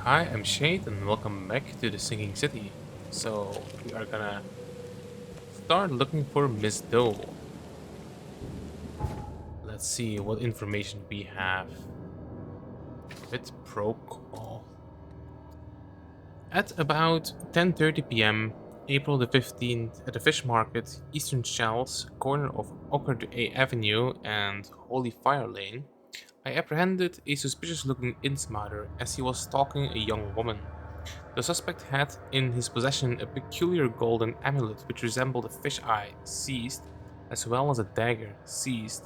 Hi, I'm Shade and welcome back to the Singing City. So, we are gonna start looking for Miss Doe. Let's see what information we have. With protocol. At about 10:30 p.m., April the 15th, at the fish market, Eastern Shells, corner of Ockard A Avenue and Holy Fire Lane, I apprehended a suspicious looking insmarter as he was stalking a young woman. The suspect had in his possession a peculiar golden amulet which resembled a fish eye, seized, as well as a dagger, seized.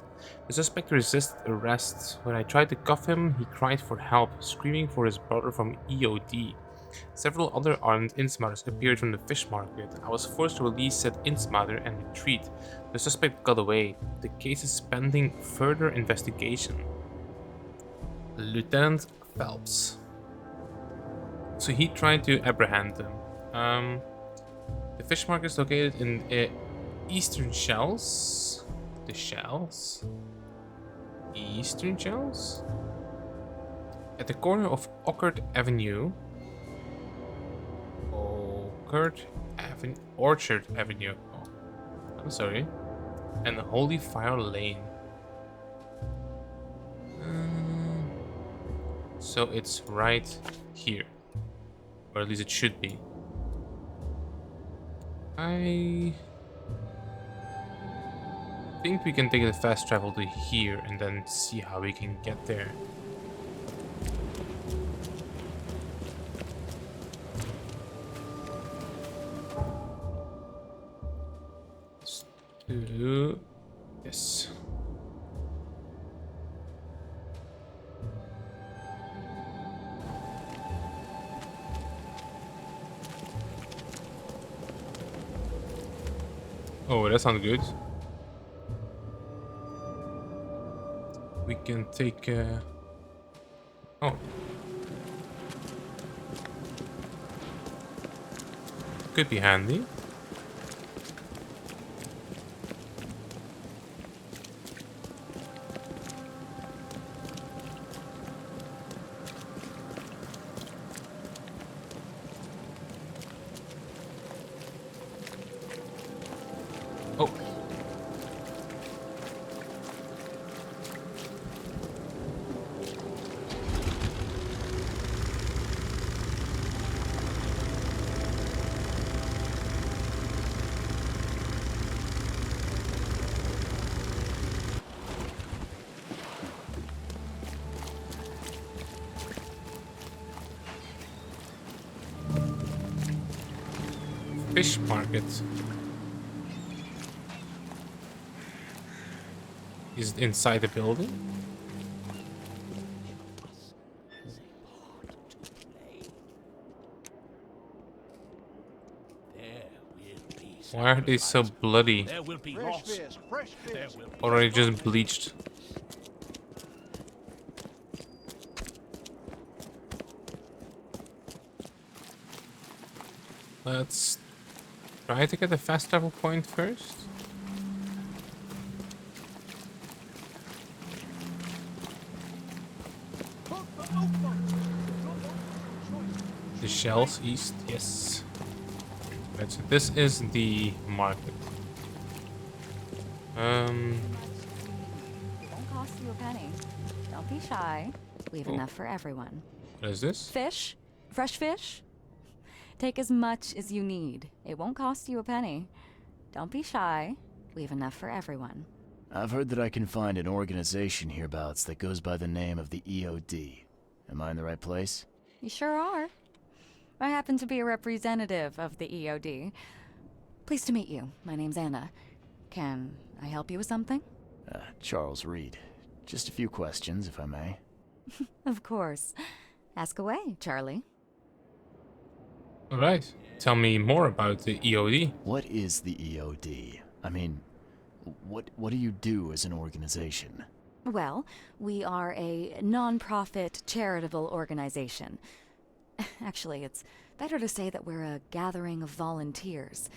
The suspect resisted arrest. When I tried to cuff him, he cried for help, screaming for his brother from EOD. Several other armed insmarters appeared from the fish market. I was forced to release said insmarter and retreat. The suspect got away. The case is pending further investigation. Lieutenant Phelps. So he tried to apprehend them. The fish market is located in Eastern Shells. The Shells? Eastern Shells? At the corner of Ockard Avenue. Orchard Avenue. Oh, I'm sorry. And Holy Fire Lane. So it's right here. Or at least it should be. I think we can take the fast travel to here and then see how we can get there. Let's do this. Oh, that sounds good. We can take. Oh. Could be handy. Oh. Fish market. Is it inside the building? Why are they so bloody? There will be Fresh loss. fish, fresh There fish. will be Or are they just bleached? Let's try to get the fast travel point first. The shells east, yes. Right, so this is the market. It won't cost you a penny. Don't be shy. We have Oh. enough for everyone. What is this? Fish? Fresh fish? Take as much as you need. It won't cost you a penny. Don't be shy. We have enough for everyone. I've heard that I can find an organization hereabouts that goes by the name of the EOD. Am I in the right place? You sure are. I happen to be a representative of the EOD. Pleased to meet you. My name's Anna. Can I help you with something? Charles Reed. Just a few questions, if I may. Of course. Ask away, Charlie. Alright, tell me more about the EOD. What is the EOD? I mean, what do you do as an organization? Well, we are a non-profit charitable organization. Actually, it's better to say that we're a gathering of volunteers.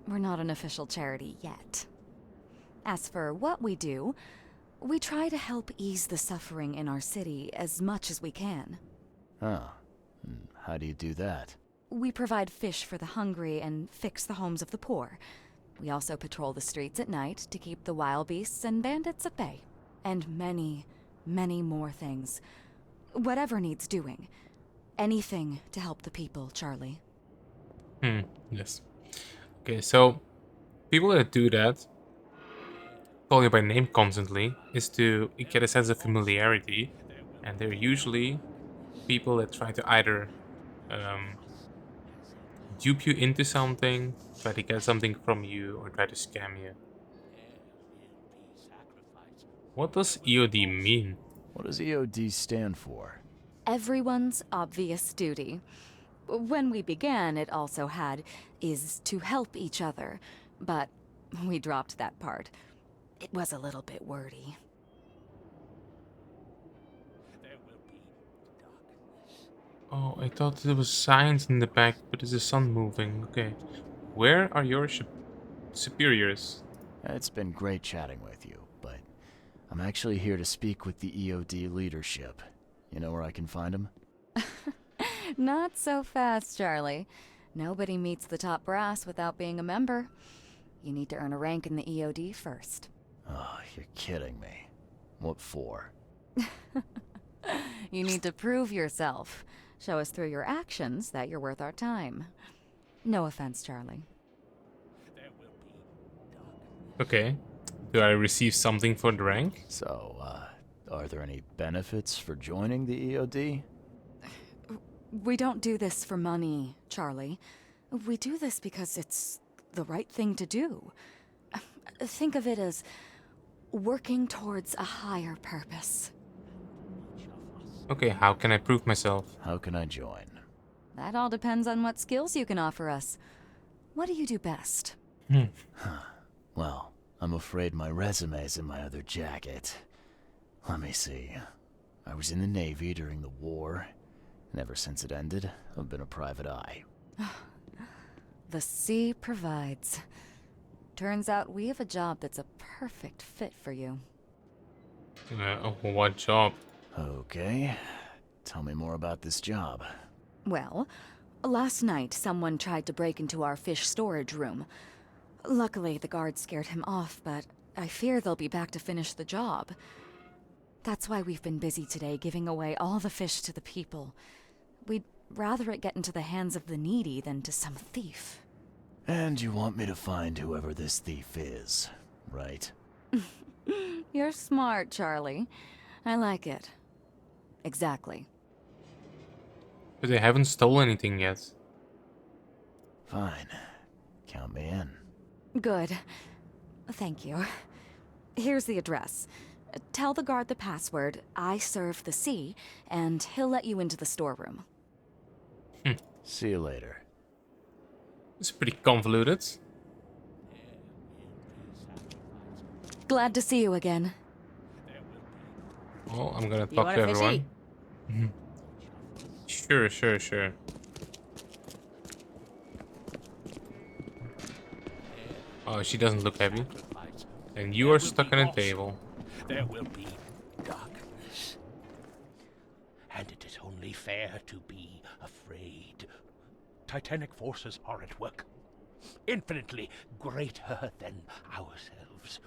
We're not an official charity yet. As for what we do, we try to help ease the suffering in our city as much as we can. Ah, How do you do that? We provide fish for the hungry and fix the homes of the poor. We also patrol the streets at night to keep the wild beasts and bandits at bay. And many, many more things. Whatever needs doing. Anything to help the people, Charlie. Yes. Okay, so people that do that, call you by name constantly, is to get a sense of familiarity, and they're usually people that try to either dupe you into something, try to get something from you, or try to scam you. What does EOD mean? What does EOD stand for? Everyone's obvious duty. When we began, it also had is to help each other, but we dropped that part. It was a little bit wordy. Oh, I thought there was signs in the back, but it's the sun moving. Okay. Where are your superiors? It's been great chatting with you, but I'm actually here to speak with the EOD leadership. You know where I can find them? Not so fast, Charlie. Nobody meets the top brass without being a member. You need to earn a rank in the EOD first. Oh, you're kidding me. What for? You need to prove yourself. Show us through your actions that you're worth our time. No offense, Charlie. Okay. Do I receive something for the rank? So, are there any benefits for joining the EOD? We don't do this for money, Charlie. We do this because it's the right thing to do. Think of it as working towards a higher purpose. Okay, how can I prove myself? How can I join? That all depends on what skills you can offer us. What do you do best? Well, I'm afraid my resume's in my other jacket. Let me see. I was in the Navy during the war, and ever since it ended, I've been a private eye. The sea provides. Turns out we have a job that's a perfect fit for you. What job? Okay. Tell me more about this job. Well, last night someone tried to break into our fish storage room. Luckily, the guards scared him off, but I fear they'll be back to finish the job. That's why we've been busy today giving away all the fish to the people. We'd rather it get into the hands of the needy than to some thief. And you want me to find whoever this thief is, right? You're smart, Charlie. I like it. Exactly. But they haven't stolen anything yet. Fine. Count me in. Good. Thank you. Here's the address. Tell the guard the password, I serve the sea, and he'll let you into the storeroom. See you later. It's pretty convoluted. Glad to see you again. Well, I'm gonna You talk want to a fishy? everyone. Sure. Oh, she doesn't look happy. And you are stuck on a table. There will be darkness. And it is only fair to be afraid. Titanic forces are at work. Infinitely greater than ourselves.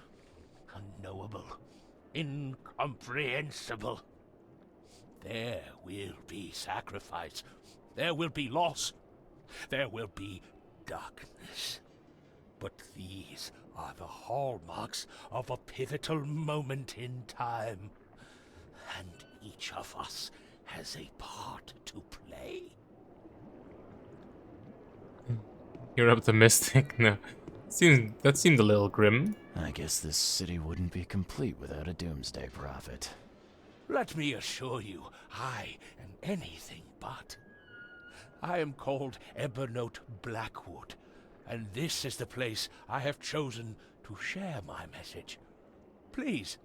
Unknowable. Incomprehensible. There will be sacrifice. There will be loss. There will be darkness. But these are the hallmarks of a pivotal moment in time. And each of us has a part to play. You're optimistic. No. That seemed a little grim. I guess this city wouldn't be complete without a doomsday prophet. Let me assure you, I am anything but. I am called Ebernote Blackwood, and this is the place I have chosen to share my message. Please,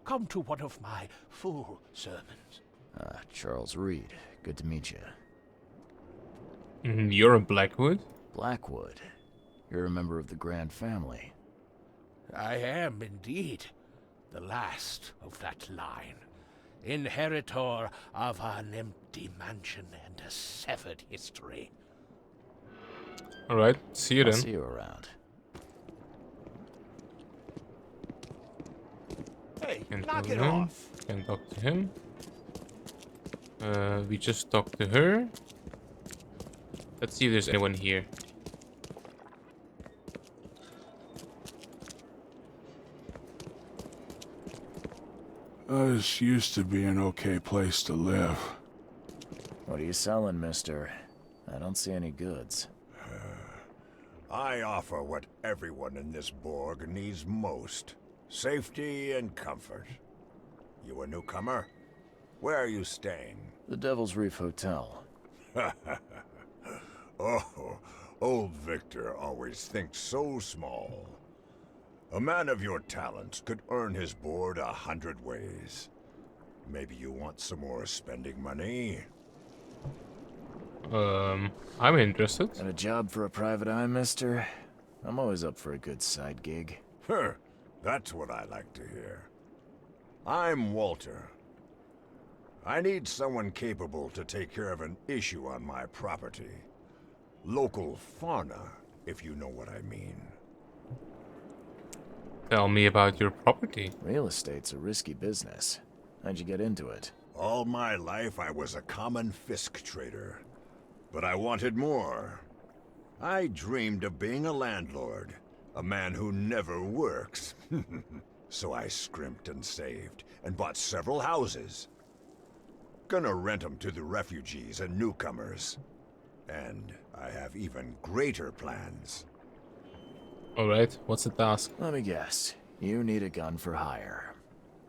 come to one of my full sermons. Charles Reed. Good to meet you. You're a Blackwood? Blackwood. You're a member of the Grand family. I am indeed the last of that line. inheritor of an empty mansion and a severed history. Alright, see you I'll then. see you around. Hey, Can't knock talk it to him. off. Can't talk to him. We just talked to her. Let's see if there's anyone here. This used to be an okay place to live. What are you selling, mister? I don't see any goods. I offer what everyone in this Borg needs most. Safety and comfort. You a newcomer? Where are you staying? The Devil's Reef Hotel. Oh, old Victor always thinks so small. A man of your talents could earn his board 100 ways. Maybe you want some more spending money? I'm interested. Got a job for a private eye, mister? I'm always up for a good side gig. That's what I like to hear. I'm Walter. I need someone capable to take care of an issue on my property. Local fauna, if you know what I mean. Tell me about your property. Real estate's a risky business. How'd you get into it? All my life I was a common Fisk trader. But I wanted more. I dreamed of being a landlord. A man who never works. So I scrimped and saved, and bought several houses. Gonna rent them to the refugees and newcomers. And I have even greater plans. Alright, what's the task? Let me guess. You need a gun for hire.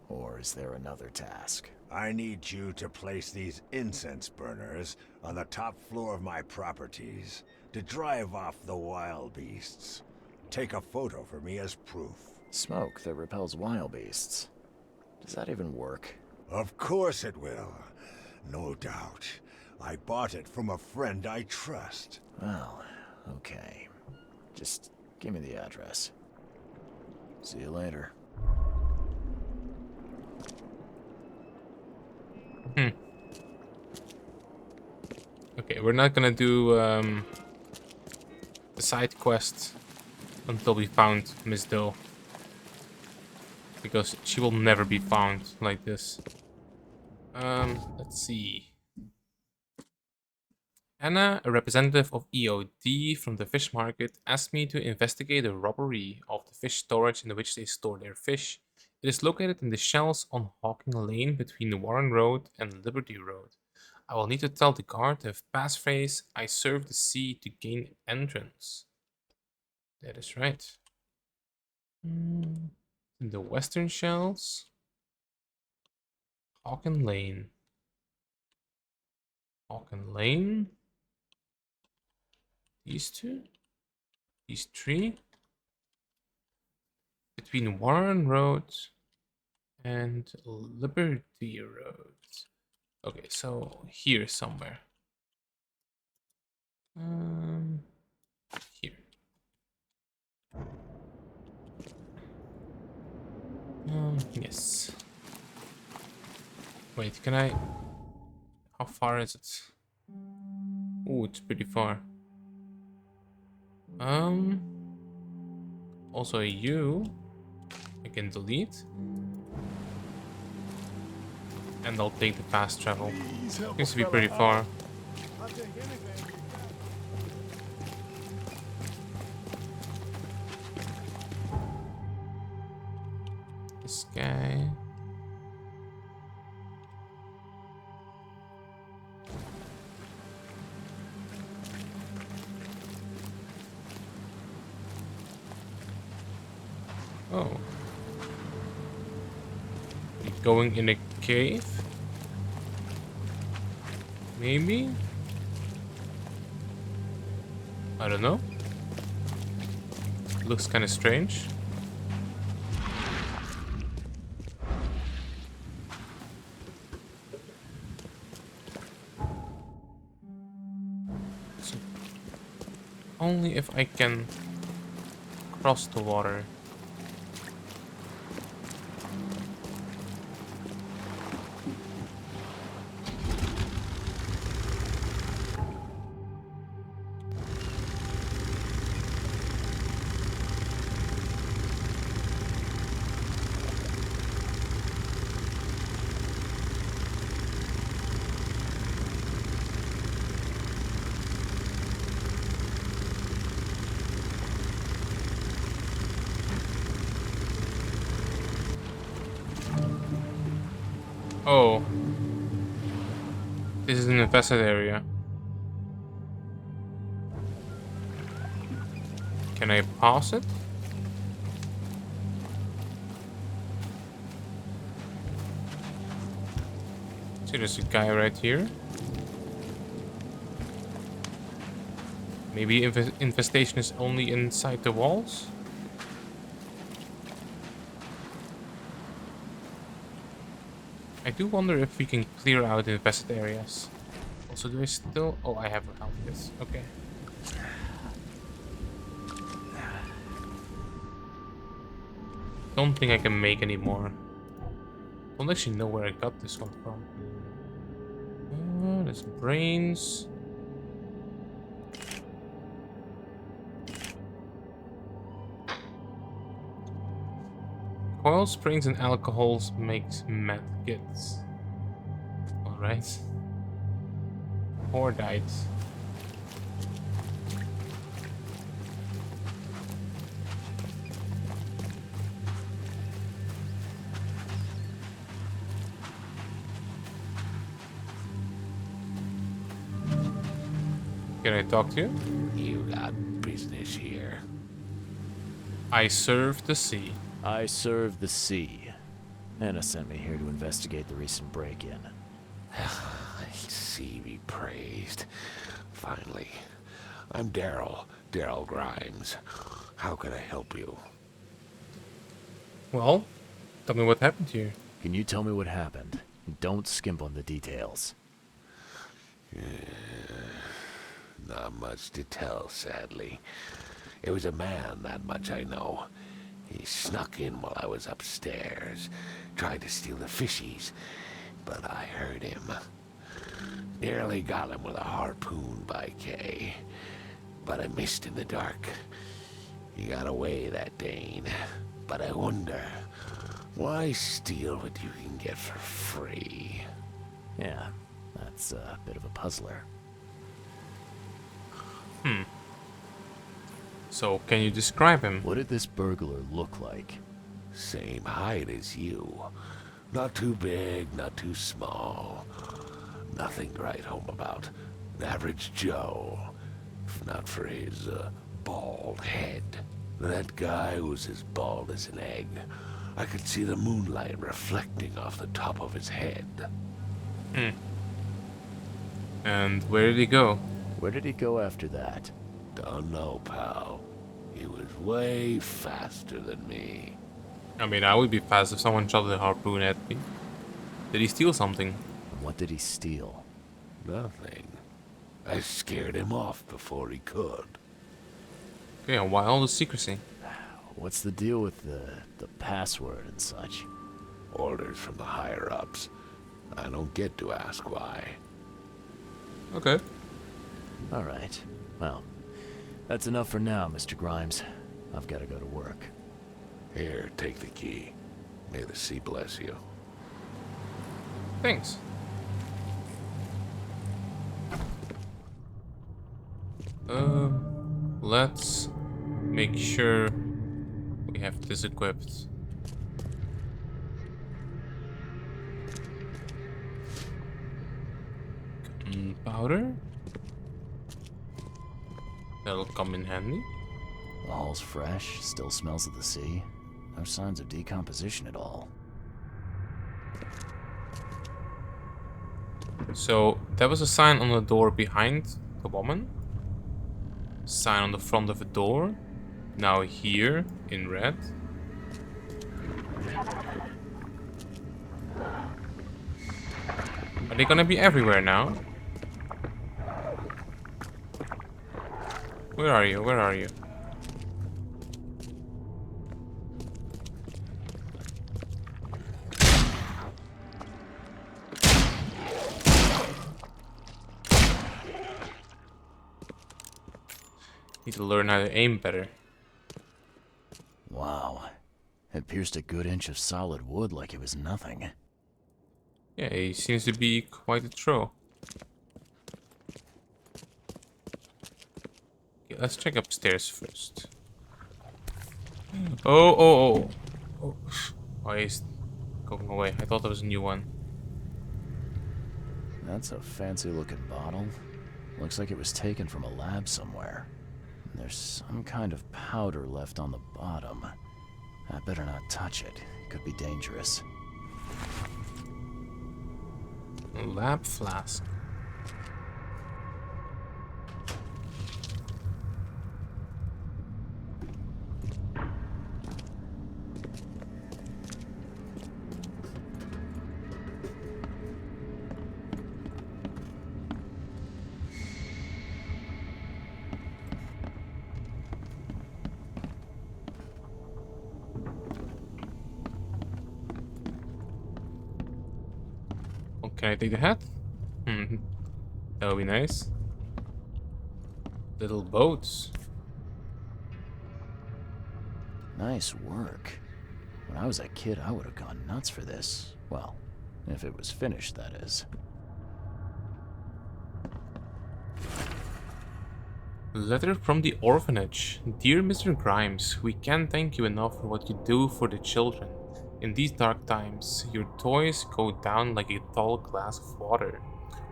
Or is there another task? I need you to place these incense burners on the top floor of my properties to drive off the wild beasts. Take a photo for me as proof. Smoke that repels wild beasts. Does that even work? Of course it will. No doubt. I bought it from a friend I trust. Well, okay. Just give me the address. See you later. Okay, we're not gonna do the side quest until we found Miss Doe. Because she will never be found like this. Let's see. Anna, a representative of EOD from the fish market, asked me to investigate a robbery of the fish storage in which they store their fish. It is located in the shells on Hawking Lane between the Warren Road and Liberty Road. I will need to tell the guard the passphrase, I serve the sea to gain entrance. That is right. In the western shells. Hawken Lane. Hawken Lane. These two. These three. Between Warren Road and Liberty Road. Okay, so here somewhere. Here. Yes. Wait, can I? How far is it? Oh, it's pretty far. Also you, I can delete. And I'll take the fast travel. Seems to be pretty far. This guy. Oh. You going in a cave? Maybe? I don't know. Looks kind of strange. So only if I can cross the water. Oh. This is an infested area. Can I pass it? See, there's a guy right here. Maybe infestation is only inside the walls? I do wonder if we can clear out the infested areas. Also, do I still... Oh, I have a health kit. Okay. Don't think I can make any more. Don't actually know where I got this one from. There's brains. Coil springs and alcohols makes med kits. Alright. Cordite. Can I talk to you? You got business here. I serve the sea. I serve the sea. Anna sent me here to investigate the recent break-in. Sea be praised. Finally. I'm Daryl Grimes. How can I help you? Well, tell me what happened here. Can you tell me what happened? And don't skimp on the details. Not much to tell, sadly. It was a man, that much I know. He snuck in while I was upstairs, tried to steal the fishies, but I heard him. Nearly got him with a harpoon by Kay, but I missed in the dark. He got away, that Dane, but I wonder, why steal what you can get for free? Yeah, that's a bit of a puzzler. So, can you describe him? What did this burglar look like? Same height as you. Not too big, not too small. Nothing to write home about. An average Joe. If not for his, bald head. That guy was as bald as an egg. I could see the moonlight reflecting off the top of his head. And where did he go? Where did he go after that? Don't know, pal. He was way faster than me. I mean, I would be fast if someone shot a harpoon at me. Did he steal something? And what did he steal? Nothing. I scared him off before he could. Okay, and why all the secrecy? What's the deal with the password and such? Orders from the higher-ups. I don't get to ask why. Okay. Alright. Well, that's enough for now, Mr. Grimes. I've got to go to work. Here, take the key. May the sea bless you. Thanks. Let's make sure we have this equipped. Gunpowder? That'll come in handy. The hall's fresh, still smells of the sea. No signs of decomposition at all. So, there was a sign on the door behind the woman. Sign on the front of the door. Now here, in red. Are they gonna be everywhere now? Where are you? Where are you? Need to learn how to aim better. Wow. It pierced a good inch of solid wood like it was nothing. Yeah, he seems to be quite a throw. Okay, let's check upstairs first. Oh, he's going away. I thought there was a new one. That's a fancy looking bottle. Looks like it was taken from a lab somewhere. There's some kind of powder left on the bottom. I better not touch it. It could be dangerous. Lab flask. Can I take the hat? That would be nice. Little boats. Nice work. When I was a kid, I would have gone nuts for this. Well, if it was finished, that is. Letter from the orphanage. Dear Mr. Grimes, we can't thank you enough for what you do for the children. In these dark times, your toys go down like a tall glass of water.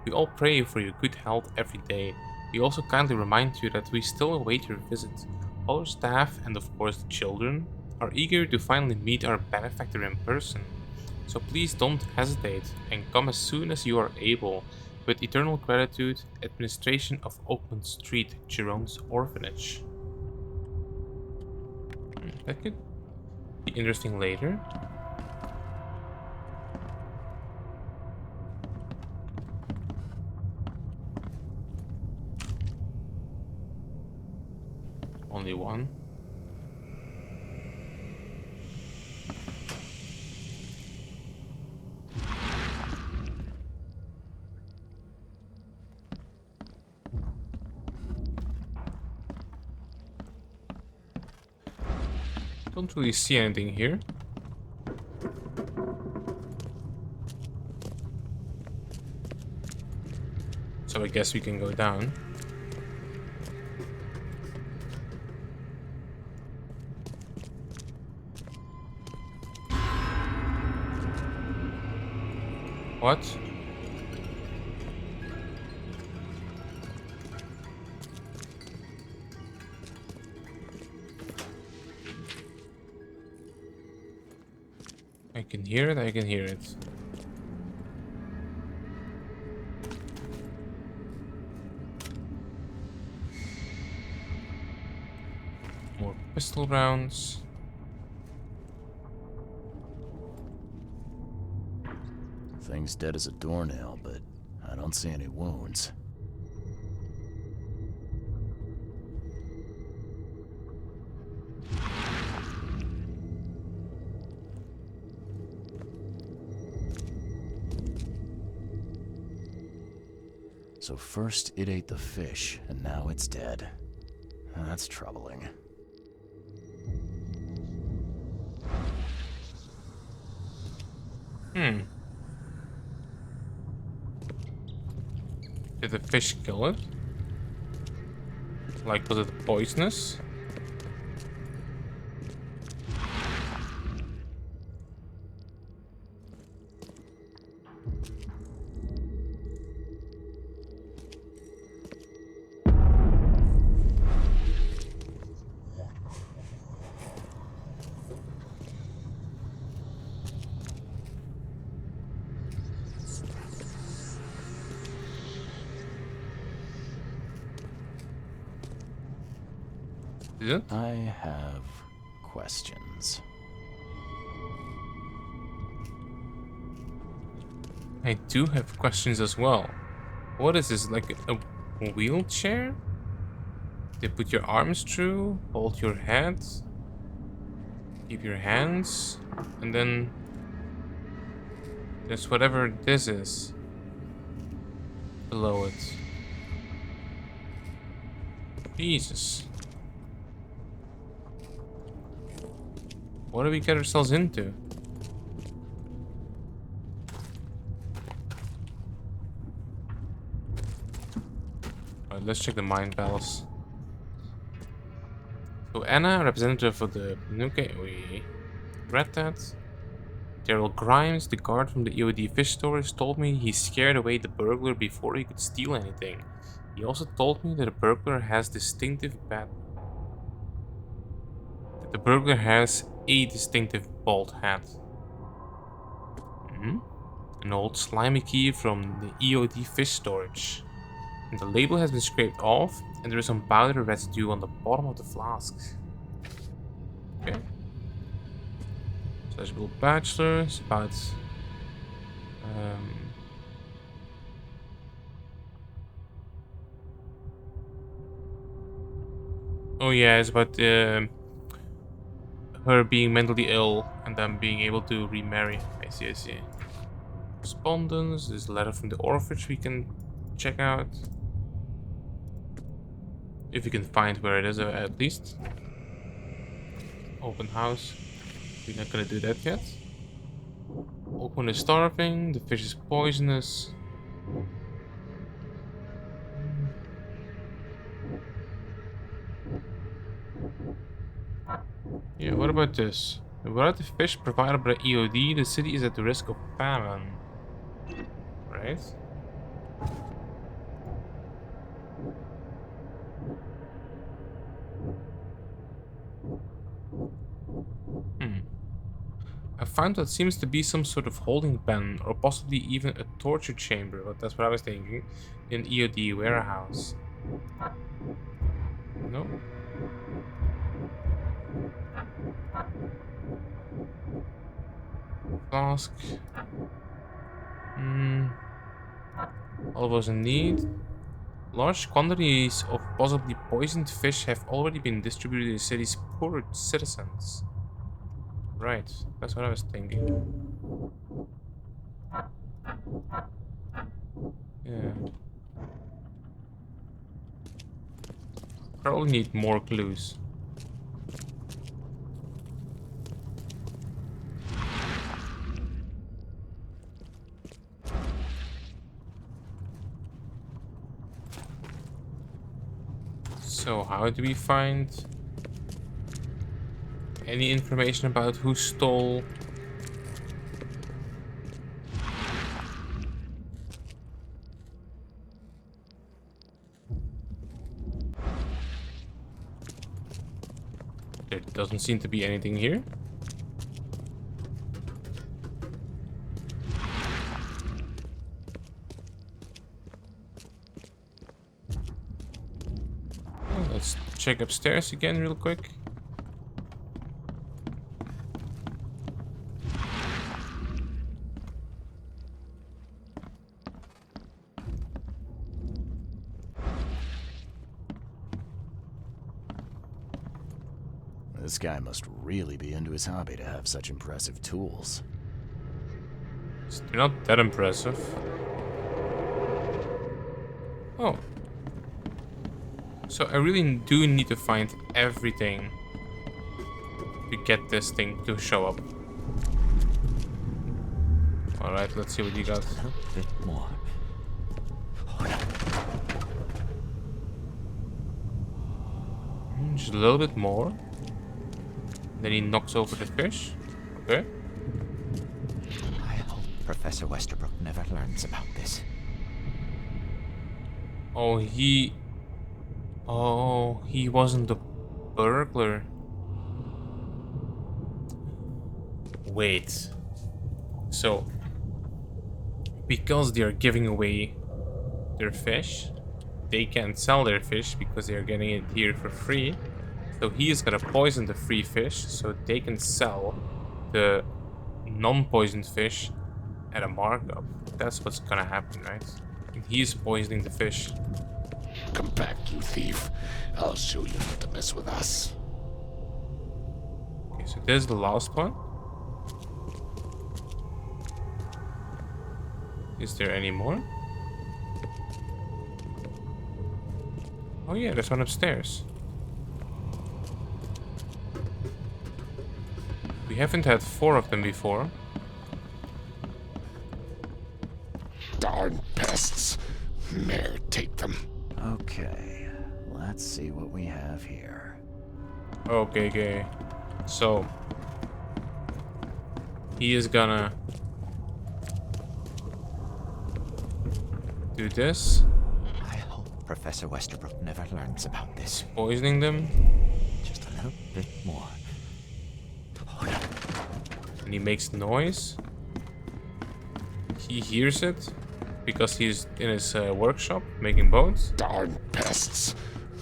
We all pray for your good health every day. We also kindly remind you that we still await your visit. All our staff, and of course the children, are eager to finally meet our benefactor in person. So please don't hesitate and come as soon as you are able. With eternal gratitude, Administration of Oakland Street, Jerome's Orphanage. That could be interesting later. Only one. Don't really see anything here. So I guess we can go down. What? I can hear it, I can hear it. More pistol rounds. Thing's dead as a doornail, but I don't see any wounds. So first it ate the fish, and now it's dead. That's troubling. Did the fish kill it? Like, was it poisonous? Is it? I have questions. I do have questions as well. What is this, like a wheelchair? They put your arms through, hold your head, keep your hands, and then there's whatever this is below it. Jesus. What do we get ourselves into? Alright, let's check the mind palace. So Anna, representative of the... Okay, we read that. Daryl Grimes, the guard from the EOD fish stores, told me he scared away the burglar before he could steal anything. He also told me that the burglar has a distinctive bald hat. An old slimy key from the EOD fish storage. And the label has been scraped off, and there is some powder residue on the bottom of the flask. Okay. Slash Bachelor is about oh yeah, it's about her being mentally ill and then being able to remarry. I see. Correspondence, this letter from the orphanage we can check out. If we can find where it is at least. Open house. We're not gonna do that yet. Open is starving, the fish is poisonous. Yeah, what about this? Without the fish provided by EOD, the city is at the risk of famine. Right? I found what seems to be some sort of holding pen, or possibly even a torture chamber, but that's what I was thinking, in EOD warehouse. No? Flask. All of us in need. Large quantities of possibly poisoned fish have already been distributed to the city's poor citizens. Right, that's what I was thinking. Yeah. Probably need more clues. So how do we find any information about who stole? There doesn't seem to be anything here. Let's check upstairs again real quick. This guy must really be into his hobby to have such impressive tools. They're not that impressive. Oh. So I really do need to find everything to get this thing to show up. Alright, let's see what you got. A little bit more. Just a little bit more. Then he knocks over the fish. Okay. I hope Professor Westerbrook never learns about this. Oh, he wasn't the burglar. Wait. So, because they are giving away their fish, they can't sell their fish because they are getting it here for free. So he is gonna poison the free fish so they can sell the non-poisoned fish at a markup. That's what's gonna happen, right? And he is poisoning the fish. Come back, you thief. I'll show you not to mess with us. Okay, so this is the last one. Is there any more? Oh yeah, there's one upstairs. We haven't had 4 of them before. Darn pests. Mayor, take them. Okay, let's see what we have here. Okay. So he is gonna do this, I hope Professor Westerbrook never learns about this. poisoning them, Just a little bit more. Oh, no. and he makes noise. He hears it because he's in his workshop making boats. Darn pests.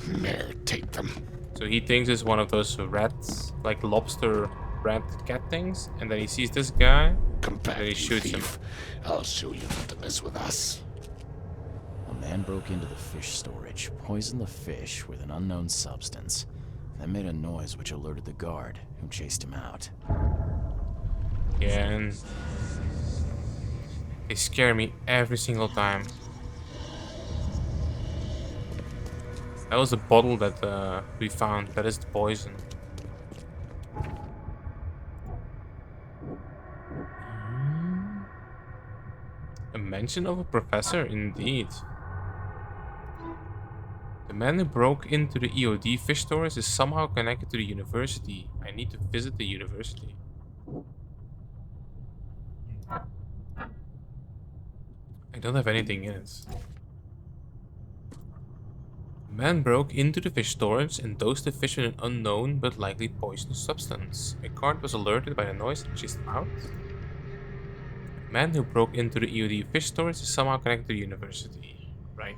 Mayor, take them. So he thinks it's one of those rats, like lobster rat cat things, and then he sees this guy, Come back, and he you shoots him. thief. I'll show you not to mess with us. A man broke into the fish storage, poisoned the fish with an unknown substance, then made a noise which alerted the guard, who chased him out. Yeah, and they scare me every single time. That was the bottle that we found. That is the poison. A mention of a professor, indeed. The man who broke into the EOD fish stores is somehow connected to the university. I need to visit the university. I don't have anything in it. The man broke into the fish storage and dosed the fish with an unknown but likely poisonous substance. A guard was alerted by the noise and chased him out. The man who broke into the EOD fish storage is somehow connected to the university. Right.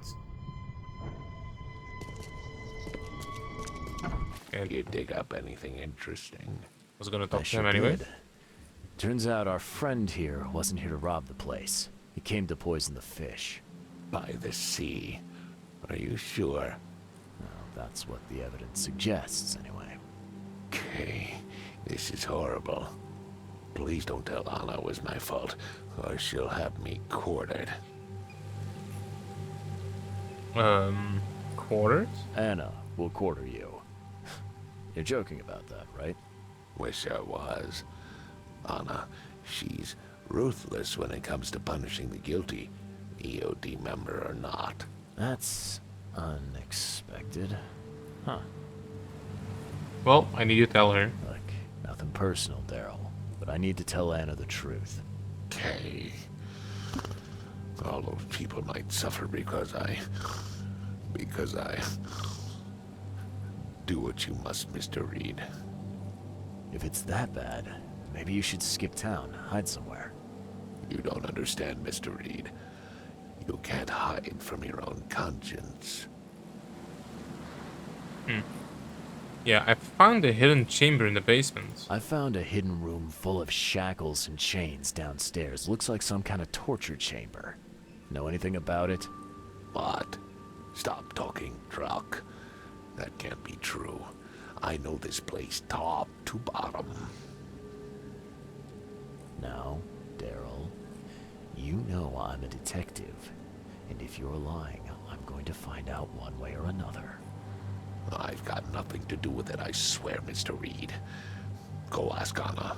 And You dig up anything interesting? I was gonna I talk to sure him anyway. did. Turns out our friend here wasn't here to rob the place. He came to poison the fish. By the sea. Are you sure? Well, that's what the evidence suggests, anyway. Okay, this is horrible. Please don't tell Anna it was my fault, or she'll have me quartered. Quartered? Anna will quarter you. You're joking about that, right? Wish I was. Anna, she's ruthless when it comes to punishing the guilty, EOD member or not. That's unexpected. Huh. Well, I need to tell her. Look, nothing personal, Daryl, but I need to tell Anna the truth. Okay. All those people might suffer because I do what you must, Mr. Reed. If it's that bad, maybe you should skip town, hide somewhere. You don't understand, Mr. Reed. You can't hide from your own conscience. Yeah, I found a hidden chamber in the basement. I found a hidden room full of shackles and chains downstairs. Looks like some kind of torture chamber. Know anything about it? What? Stop talking, Druck. That can't be true. I know this place top to bottom. No, Daryl. You know I'm a detective. And if you're lying, I'm going to find out one way or another. I've got nothing to do with it, I swear, Mr. Reed. Go ask Anna.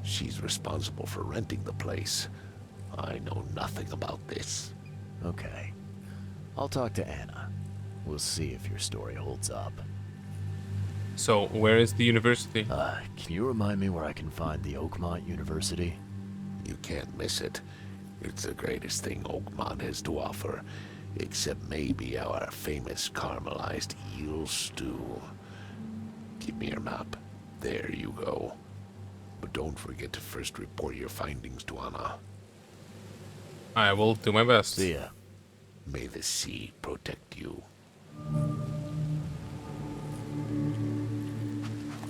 She's responsible for renting the place. I know nothing about this. Okay. I'll talk to Anna. We'll see if your story holds up. So, where is the university? Can you remind me where I can find the Oakmont University? You can't miss it. It's the greatest thing Oakmont has to offer, except maybe our famous caramelized eel stew. Give me your map. There you go. But don't forget to first report your findings to Anna. I will do my best. See ya. May the sea protect you.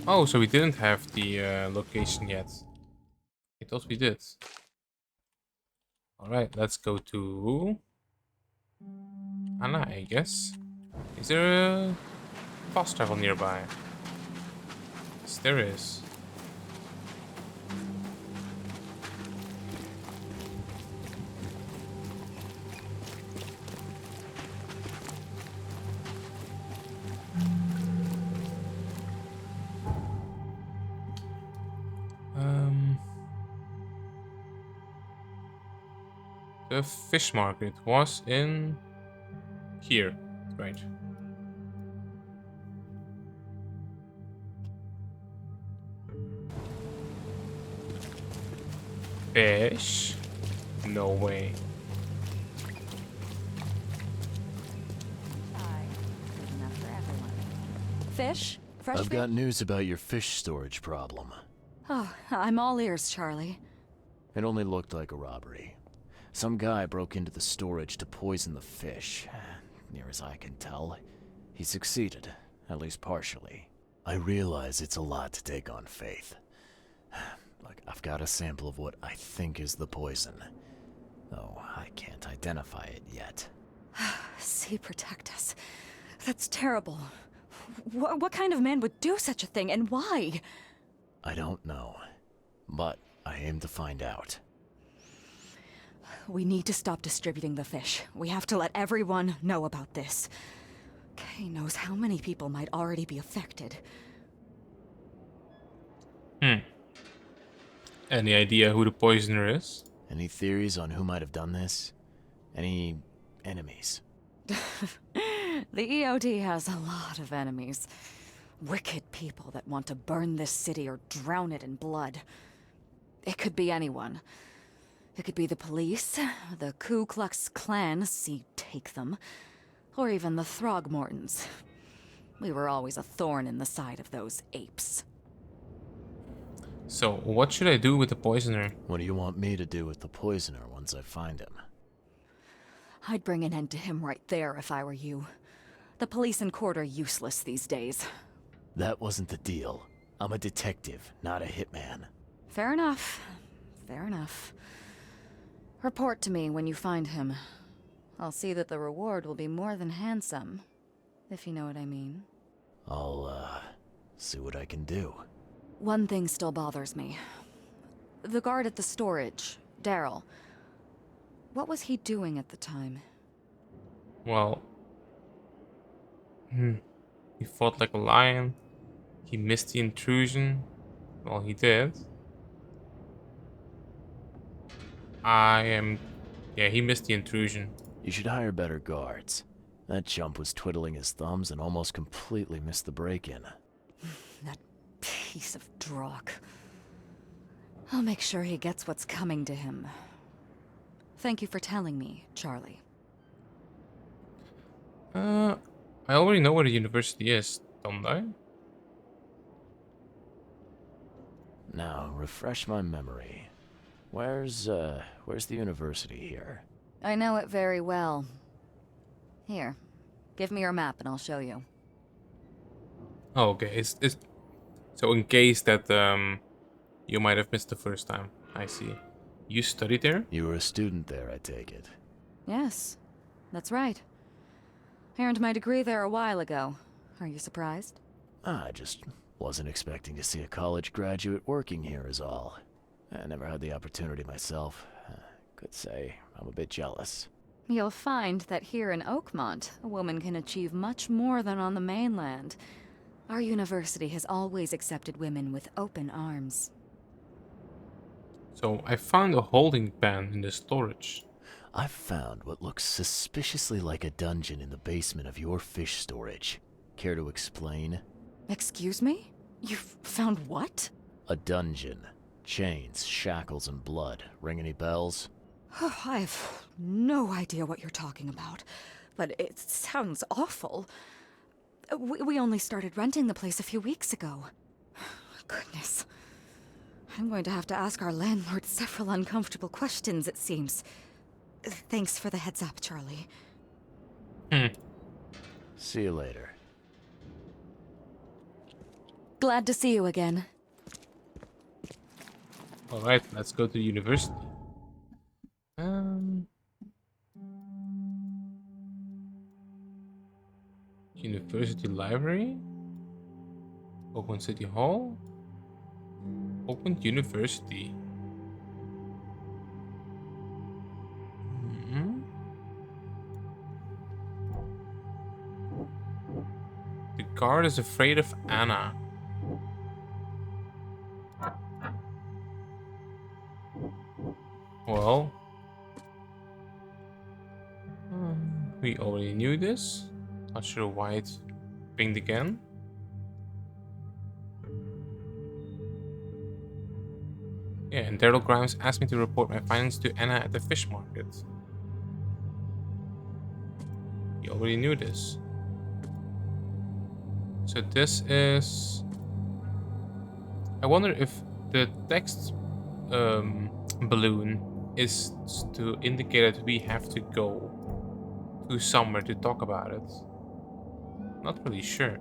Oh, so we didn't have the location yet. I thought we did. Alright, let's go to Anna, I guess. Is there a fast travel nearby? Yes, there is. The fish market was in here, right? Fish? No way. Good enough for everyone. Fish? Fresh I've fish? got news about your fish storage problem. Oh, I'm all ears, Charlie. It only looked like a robbery. Some guy broke into the storage to poison the fish. Near as I can tell, he succeeded, at least partially. I realize it's a lot to take on faith. Look, I've got a sample of what I think is the poison. Though I can't identify it yet. See, protect us. That's terrible. What kind of man would do such a thing, and why? I don't know, but I aim to find out. We need to stop distributing the fish. We have to let everyone know about this. Kay knows how many people might already be affected. Any idea who the poisoner is? Any theories on who might have done this? Any enemies? The EOD has a lot of enemies. Wicked people that want to burn this city or drown it in blood. It could be anyone. It could be the police, the Ku Klux Klan, see, take them, or even the Throgmortons. We were always a thorn in the side of those apes. So, what should I do with the poisoner? What do you want me to do with the poisoner once I find him? I'd bring an end to him right there if I were you. The police and court are useless these days. That wasn't the deal. I'm a detective, not a hitman. Fair enough. Fair enough. Report to me when you find him. I'll see that the reward will be more than handsome, if you know what I mean. I'll, see what I can do. One thing still bothers me. The guard at the storage, Daryl. What was he doing at the time? Well, he fought like a lion. He missed the intrusion. Well, he did. Yeah, he missed the intrusion. You should hire better guards. That chump was twiddling his thumbs and almost completely missed the break-in. That piece of drock. I'll make sure he gets what's coming to him. Thank you for telling me, Charlie. I already know where the university is, don't I? Now, refresh my memory. Where's the university here? I know it very well. Here, give me your map and I'll show you. Oh, okay. It's so in case that you might have missed the first time. I see. You studied there? You were a student there, I take it. Yes, that's right. I earned my degree there a while ago. Are you surprised? I just wasn't expecting to see a college graduate working here is all. I never had the opportunity myself. Could say I'm a bit jealous. You'll find that here in Oakmont, a woman can achieve much more than on the mainland. Our university has always accepted women with open arms. So I found a holding pen in the storage. I've found what looks suspiciously like a dungeon in the basement of your fish storage. Care to explain? Excuse me? You've found what? A dungeon. Chains, shackles, and blood. Ring any bells? I've no idea what you're talking about, but it sounds awful. We only started renting the place a few weeks ago. Goodness. I'm going to have to ask our landlord several uncomfortable questions, it seems. Thanks for the heads up, Charlie. See you later. Glad to see you again. Alright, let's go to the university. University library? Oakland City Hall? Oakland University. The guard is afraid of Anna. Well, we already knew this. Not sure why it's pinged again. Yeah, and Daryl Grimes asked me to report my findings to Anna at the fish market. He already knew this. So this is... I wonder if the text balloon is to indicate that we have to go to somewhere to talk about it. Not really sure.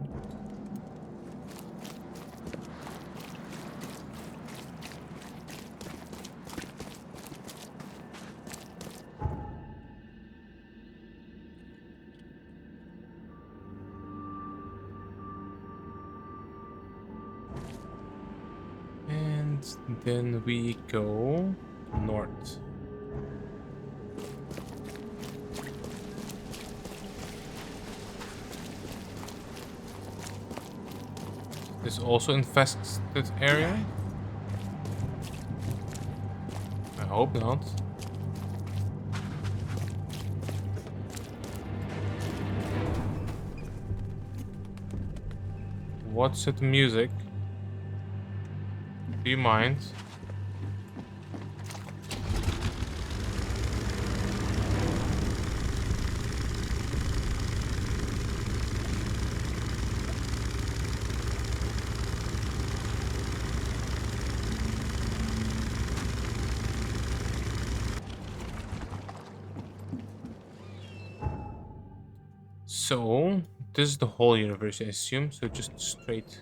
And then we go north. This also infested area? I hope not. What's with the music? Do you mind? So, this is the whole universe, I assume, so just straight.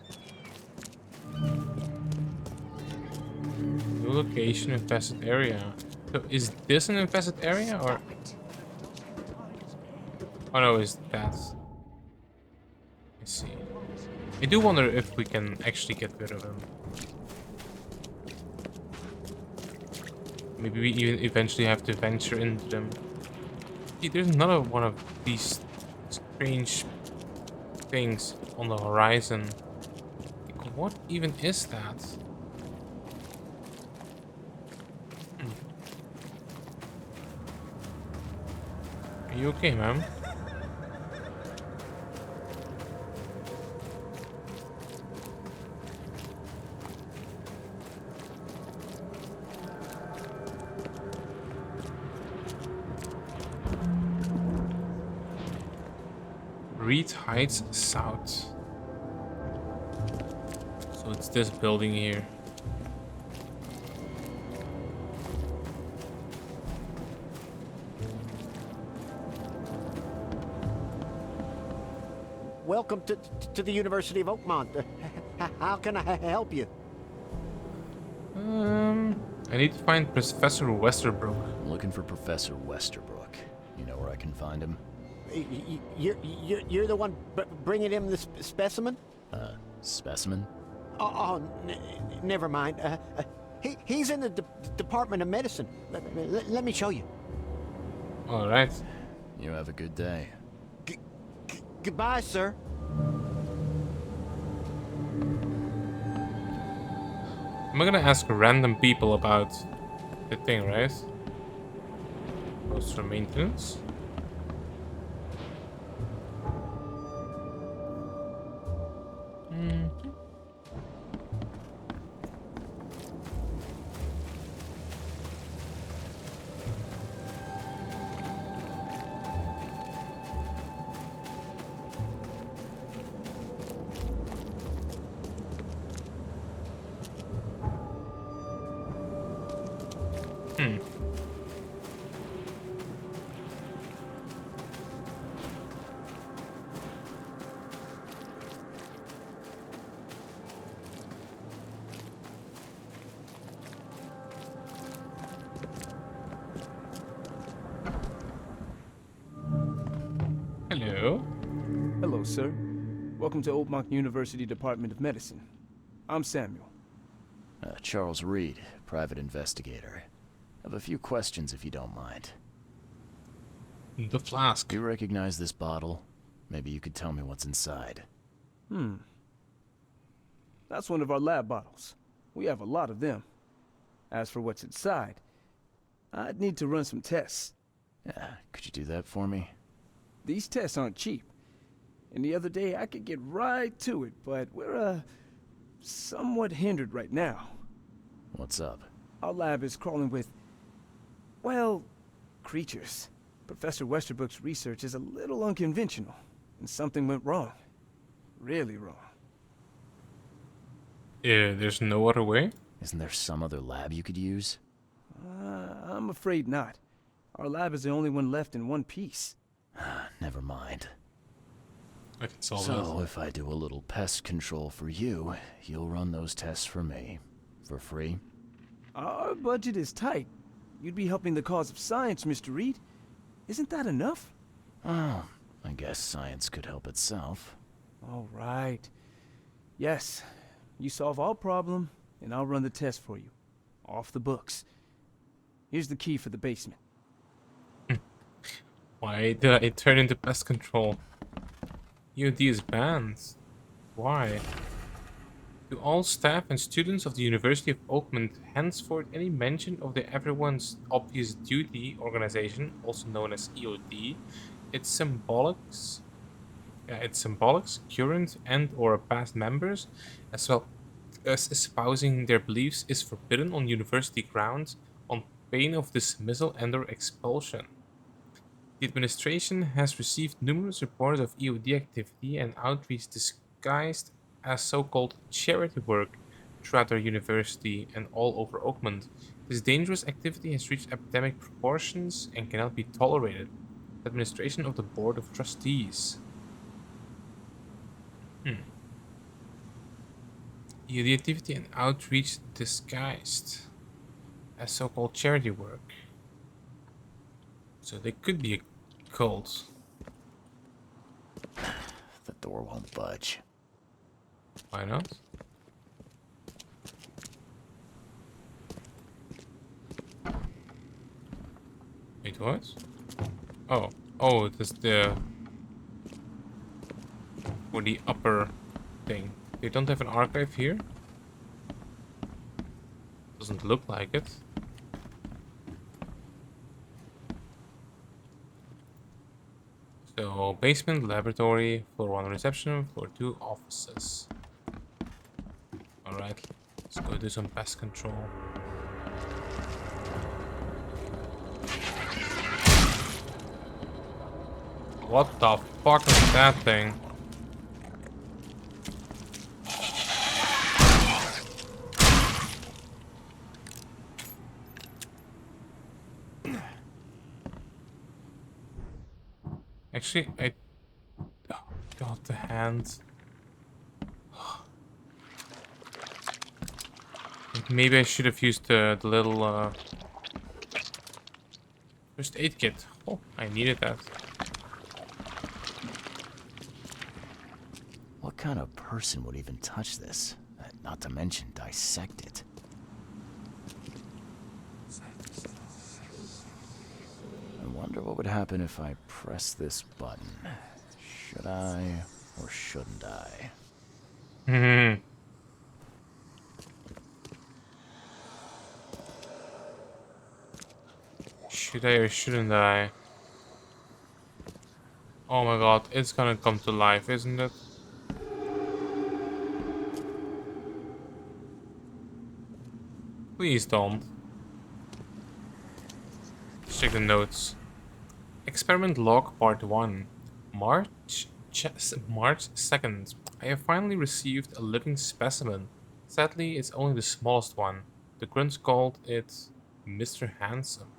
New location, infested area. So, is this an infested area, or... Oh no, is that... I see. I do wonder if we can actually get rid of him. Maybe we even eventually have to venture into them. See, there's another one of these strange things on the horizon. Like, what even is that? Are you okay, ma'am? Reed Heights South. So it's this building here. Welcome to the University of Oakmont. How can I help you? I need to find Professor Westerbrook. I'm looking for Professor Westerbrook. You know where I can find him? You're the one bringing him the specimen? Specimen? Oh, never mind. He's in the Department of Medicine. Let me show you. All right. You have a good day. Goodbye, sir. Am I gonna ask random people about the thing, right? Goes for maintenance. Hello. Hello, sir. Welcome to Oakmont University Department of Medicine. I'm Samuel. Charles Reed, private investigator. I have a few questions if you don't mind. The flask. Do you recognize this bottle? Maybe you could tell me what's inside. That's one of our lab bottles. We have a lot of them. As for what's inside, I'd need to run some tests. Yeah, could you do that for me? These tests aren't cheap. And the other day I could get right to it, but we're, somewhat hindered right now. What's up? Our lab is crawling with, well, creatures. Professor Westerbrook's research is a little unconventional, and something went wrong. Really wrong. Yeah, there's no other way? Isn't there some other lab you could use? I'm afraid not. Our lab is the only one left in one piece. Never mind. I can solve So, if I do a little pest control for you, you'll run those tests for me. For free? Our budget is tight. You'd be helping the cause of science, Mr. Reed. Isn't that enough? Oh, I guess science could help itself. All right. Yes, you solve our problem, and I'll run the test for you. Off the books. Here's the key for the basement. Why did I turn into pest control? EOD is banned. Why? To all staff and students of the University of Oakland, henceforth any mention of the Everyone's Obvious Duty organization, also known as EOD, its symbolics, current and or past members, as well as espousing their beliefs, is forbidden on university grounds on pain of dismissal and or expulsion. The administration has received numerous reports of EOD activity and outreach disguised as so-called charity work throughout their university and all over Oakland. This dangerous activity has reached epidemic proportions and cannot be tolerated. Administration of the Board of Trustees. EOD activity and outreach disguised as so-called charity work. So they could be a cult. The door won't budge. Why not? Wait, what? Oh, it is the... for the upper thing. They don't have an archive here? Doesn't look like it. So, basement, laboratory, floor 1 reception, floor 2 offices. Alright, let's go do some pest control. What the fuck is that thing? Actually, oh god, the hands. Maybe I should have used the little first aid kit. Oh, I needed that. What kind of person would even touch this? Not to mention dissect it. I wonder what would happen if I press this button. Should I or shouldn't I? Should I or shouldn't I? Oh my god, it's gonna come to life, isn't it? Please don't. Let's check the notes. Experiment log part 1. March 2nd. I have finally received a living specimen. Sadly, it's only the smallest one. The grunts called it Mr. Handsome.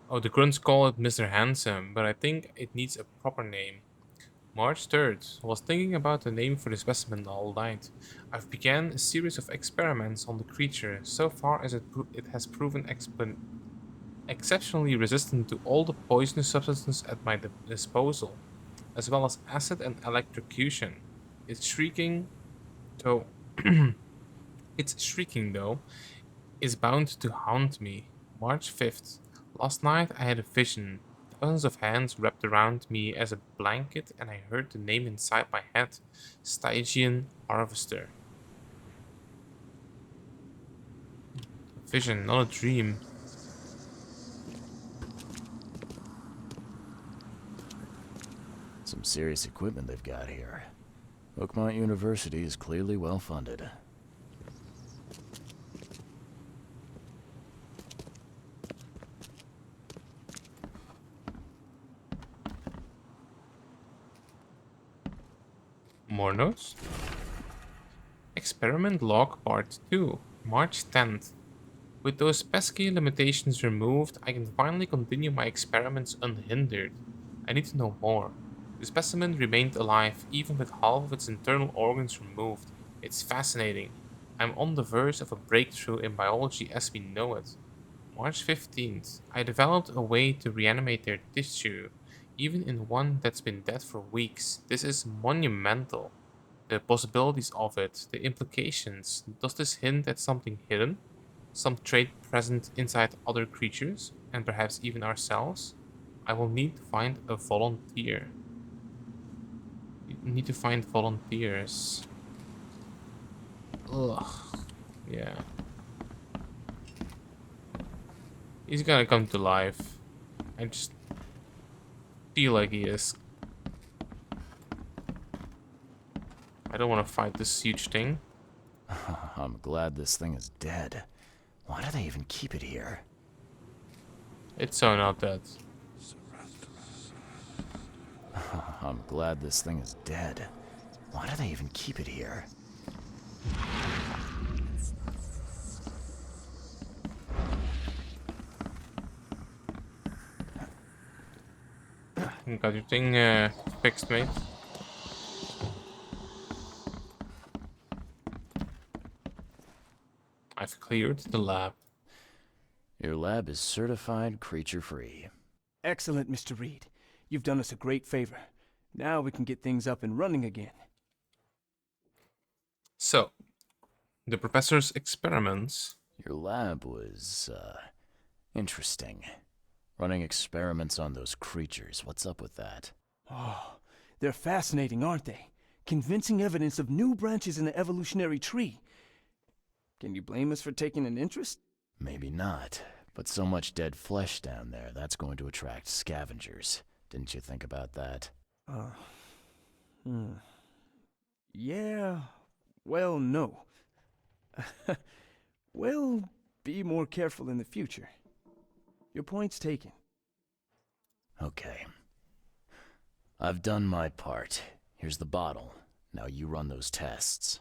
Oh, the grunts call it Mr. Handsome, but I think it needs a proper name. March 3rd. I was thinking about the name for the specimen all night. I've began a series of experiments on the creature. So far as it has proven exceptionally resistant to all the poisonous substances at my disposal, as well as acid and electrocution. Its shrieking, though, is bound to haunt me. March 5th. Last night I had a vision. Thousands of hands wrapped around me as a blanket, and I heard the name inside my head, Stygian Harvester. A vision, not a dream. Some serious equipment they've got here. Oakmont University is clearly well funded. More notes. Experiment log part 2, March 10th. With those pesky limitations removed, I can finally continue my experiments unhindered. I need to know more. The specimen remained alive even with half of its internal organs removed. It's fascinating. I'm on the verge of a breakthrough in biology as we know it. March 15th. I developed a way to reanimate their tissue, even in one that's been dead for weeks. This is monumental. The possibilities of it, the implications. Does this hint at something hidden? Some trait present inside other creatures, and perhaps even ourselves? I will need to find a volunteer. You need to find volunteers. Ugh. Yeah. He's gonna come to life. I just feel like he is. I don't want to fight this huge thing. I'm glad this thing is dead. Why do they even keep it here? It's so not dead. I'm glad this thing is dead. Why do they even keep it here? You got your thing fixed, mate. I've cleared the lab. Your lab is certified creature-free. Excellent, Mr. Reed. You've done us a great favor. Now we can get things up and running again. So, the professor's experiments. Your lab was, interesting. Running experiments on those creatures. What's up with that? Oh, they're fascinating, aren't they? Convincing evidence of new branches in the evolutionary tree. Can you blame us for taking an interest? Maybe not. But so much dead flesh down there, that's going to attract scavengers. Didn't you think about that? Yeah, well, no. We'll be more careful in the future. Your point's taken. Okay. I've done my part. Here's the bottle. Now you run those tests.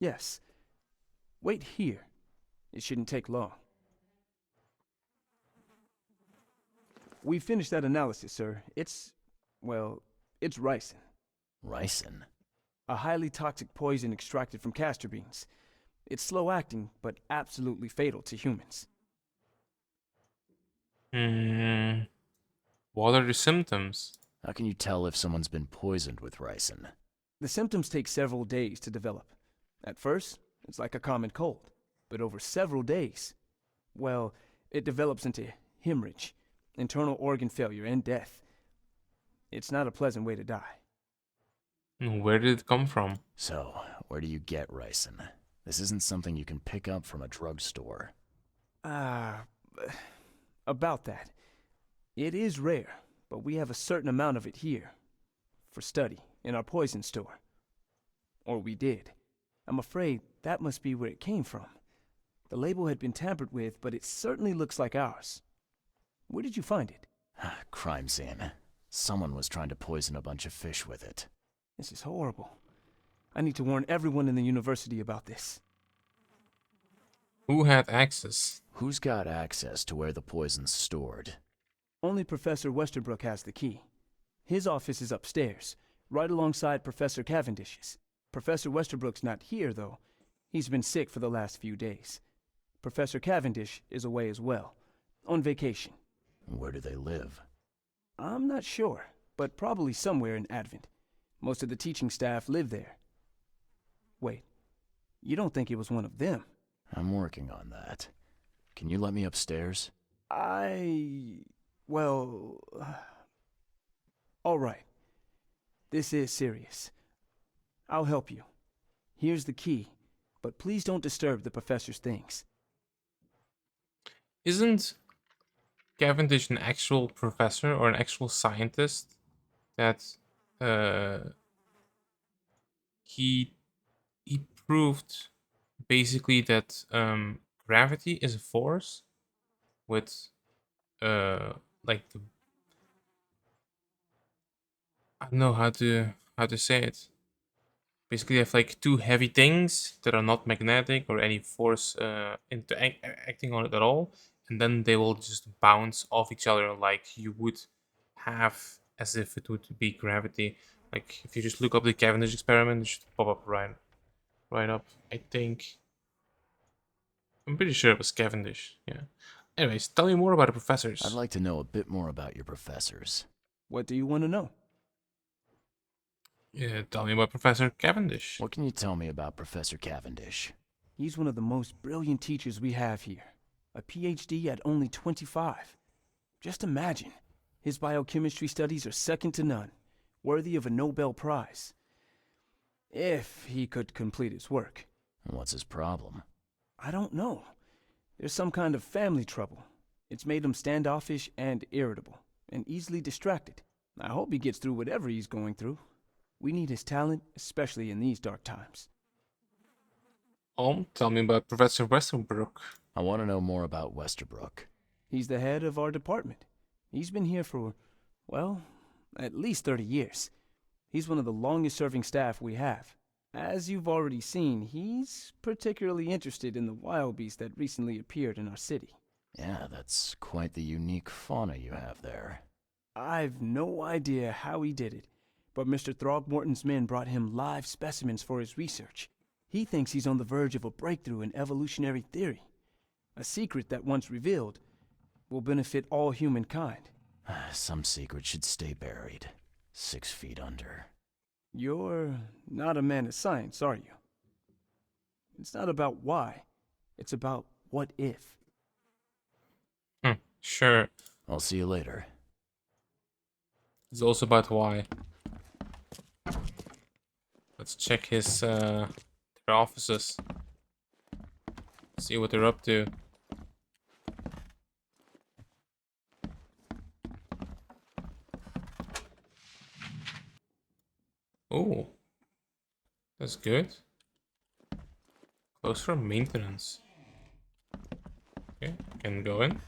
Yes. Wait here. It shouldn't take long. We finished that analysis, sir. It's ricin. Ricin? A highly toxic poison extracted from castor beans. It's slow acting, but absolutely fatal to humans. What are the symptoms? How can you tell if someone's been poisoned with ricin? The symptoms take several days to develop. At first, it's like a common cold. But over several days, well, it develops into hemorrhage, internal organ failure, and death. It's not a pleasant way to die. Where did it come from? So, where do you get ricin? This isn't something you can pick up from a drugstore. About that. It is rare, but we have a certain amount of it here. For study, in our poison store. Or we did. I'm afraid that must be where it came from. The label had been tampered with, but it certainly looks like ours. Where did you find it? Crime scene. Someone was trying to poison a bunch of fish with it. This is horrible. I need to warn everyone in the university about this. Who had access? Who's got access to where the poison's stored? Only Professor Westerbrook has the key. His office is upstairs, right alongside Professor Cavendish's. Professor Westerbrook's not here, though. He's been sick for the last few days. Professor Cavendish is away as well, on vacation. Where do they live? I'm not sure, but probably somewhere in Advent. Most of the teaching staff live there. Wait, you don't think it was one of them? I'm working on that. Can you let me upstairs? Well... all right. This is serious. I'll help you. Here's the key, but please don't disturb the professor's things. Isn't Cavendish an actual professor or an actual scientist that he proved basically that gravity is a force with like the, I don't know how how to say it. Basically, you have like two heavy things that are not magnetic or any force acting on it at all, and then they will just bounce off each other like you would have as if it would be gravity. Like if you just look up the Cavendish experiment, it should pop up right up. I think. I'm pretty sure it was Cavendish. Yeah. Anyways, tell me more about the professors. I'd like to know a bit more about your professors. What do you want to know? Yeah, tell me about Professor Cavendish. What can you tell me about Professor Cavendish? He's one of the most brilliant teachers we have here. A PhD at only 25. Just imagine. His biochemistry studies are second to none, worthy of a Nobel Prize. If he could complete his work. What's his problem? I don't know. There's some kind of family trouble. It's made him standoffish and irritable, and easily distracted. I hope he gets through whatever he's going through. We need his talent, especially in these dark times. Tell me about Professor Westerbrook. I want to know more about Westerbrook. He's the head of our department. He's been here for, well, at least 30 years. He's one of the longest-serving staff we have. As you've already seen, he's particularly interested in the wild beast that recently appeared in our city. Yeah, that's quite the unique fauna you have there. I've no idea how he did it, but Mr. Throgmorton's men brought him live specimens for his research. He thinks he's on the verge of a breakthrough in evolutionary theory. A secret that, once revealed, will benefit all humankind. Some secret should stay buried, 6 feet under. You're not a man of science, are you? It's not about why. It's about what if. Sure. I'll see you later. It's also about why. Let's check his their offices. See what they're up to. Oh, that's good. Close for maintenance. Okay, can go in.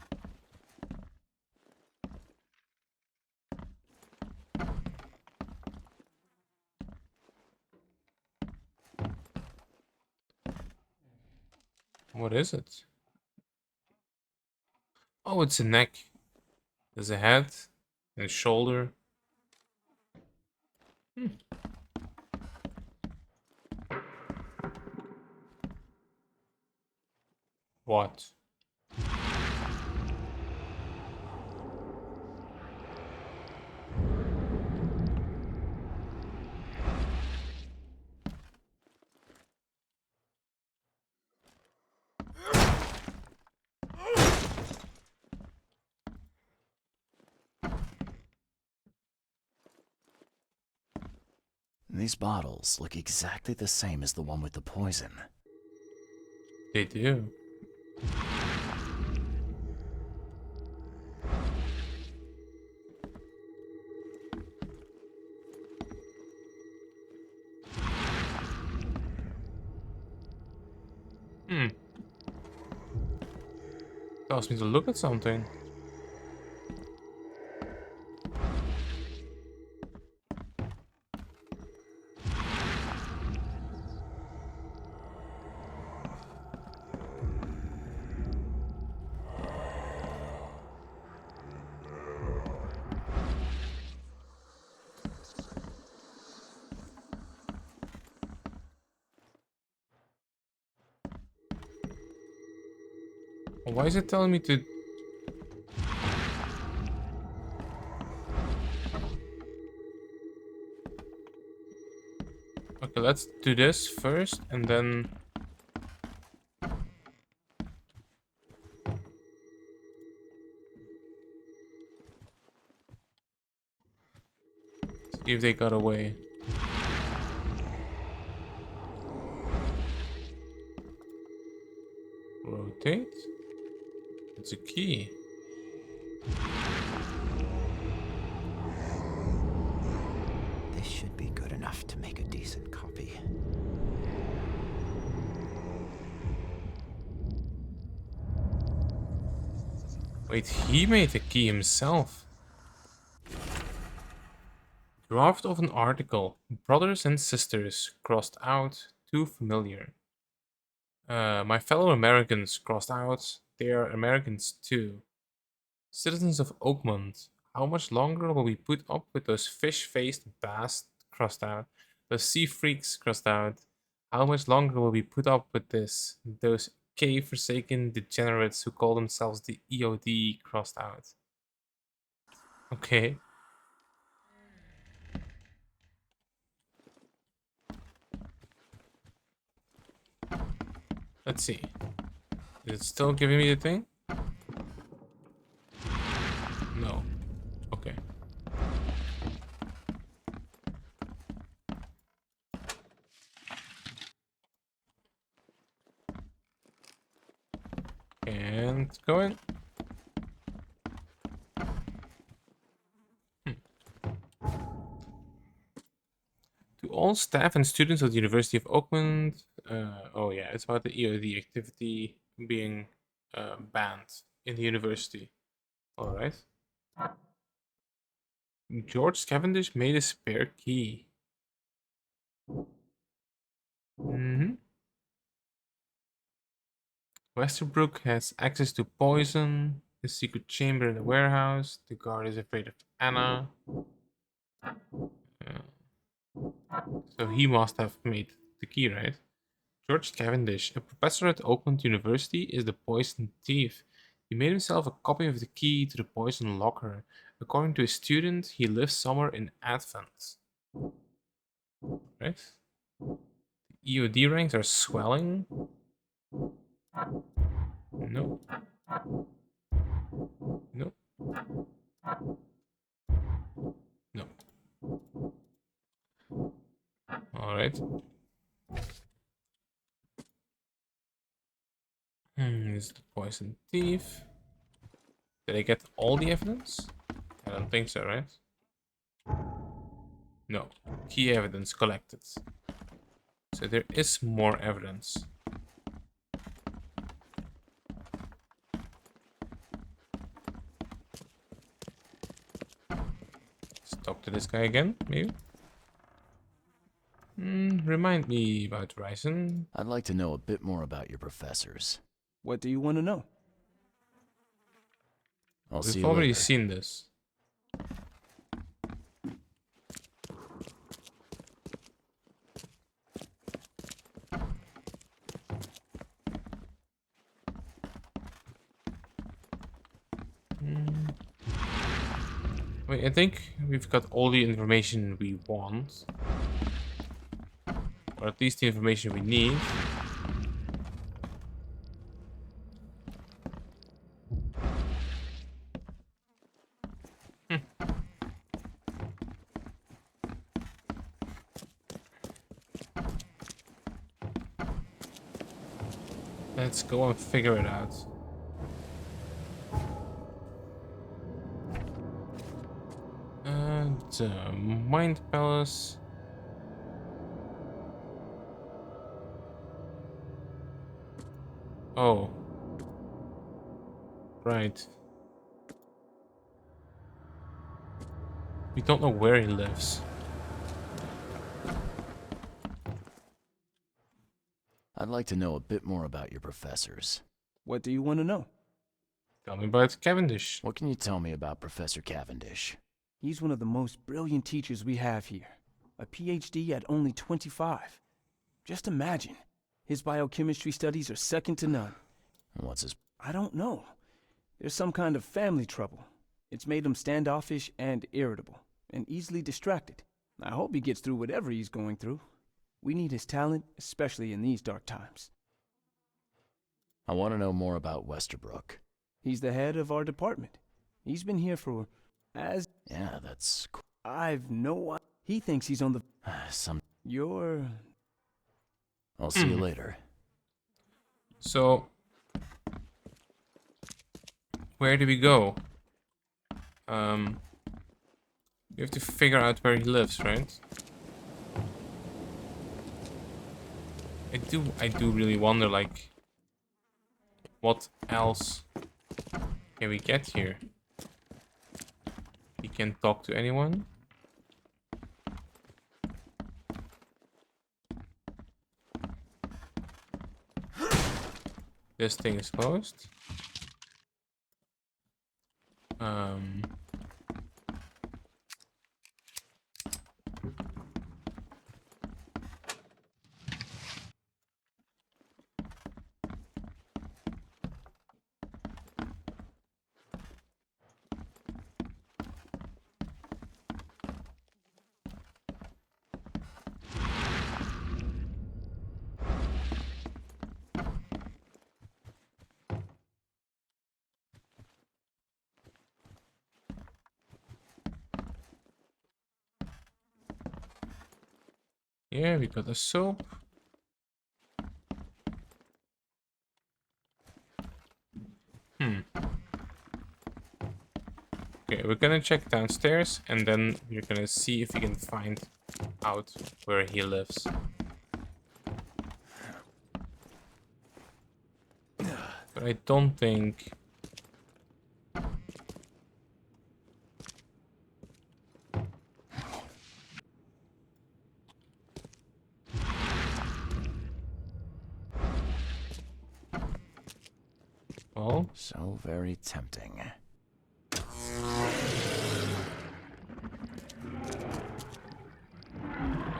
What is it? Oh, it's a neck. There's a head and a shoulder. What? These bottles look exactly the same as the one with the poison. They do. Tells me to look at something. Why is it telling me to... Okay, let's do this first and then... See if they got away. Rotate. It's a key. This should be good enough to make a decent copy. Wait, he made the key himself. Draft of an article. Brothers and sisters crossed out. Too familiar. My fellow Americans crossed out. They are Americans too. Citizens of Oakmont. How much longer will we put up with those fish-faced bass crossed out? Those sea freaks crossed out. How much longer will we put up with this? Those cave-forsaken degenerates who call themselves the EOD crossed out. Okay. Let's see. Is it still giving me the thing? No. Okay. And going. To all staff and students of the University of Oakland. Oh yeah, it's about the EOD activity being banned in the university. All right. George Cavendish made a spare key. Westerbrook has access to poison, the secret chamber in the warehouse, the guard is afraid of Anna. So he must have made the key, right? George Cavendish, a professor at Oakland University, is the poison thief. He made himself a copy of the key to the poison locker. According to a student, he lives somewhere in Advent. Right? The EOD ranks are swelling. No. No. No. Alright. Is the poison thief. Did I get all the evidence? I don't think so, right? No. Key evidence collected. So there is more evidence. Let's talk to this guy again, maybe? Remind me about Ryzen. I'd like to know a bit more about your professors. What do you want to know? I'll see We've you already later. seen this. Wait, I think we've got all the information we want. Or at least the information we need. Let's go and figure it out. And Mind Palace. Oh. Right. We don't know where he lives. I'd like to know a bit more about your professors. What do you want to know? Tell me about Cavendish. What can you tell me about Professor Cavendish? He's one of the most brilliant teachers we have here. A PhD at only 25. Just imagine. His biochemistry studies are second to none. What's his... I don't know. There's some kind of family trouble. It's made him standoffish and irritable, and easily distracted. I hope he gets through whatever he's going through. We need his talent, especially in these dark times. I want to know more about Westerbrook. He's the head of our department. He's been here for... Yeah, that's... cool. I've no... He thinks he's on the... You're... I'll see you later. So... where do we go? We have to figure out where he lives, right? I do really wonder, like, what else can we get here? We can't talk to anyone. This thing is closed. Yeah, we got the soap. Okay, we're gonna check downstairs and then we're gonna see if we can find out where he lives. But I don't think... Well, So very tempting.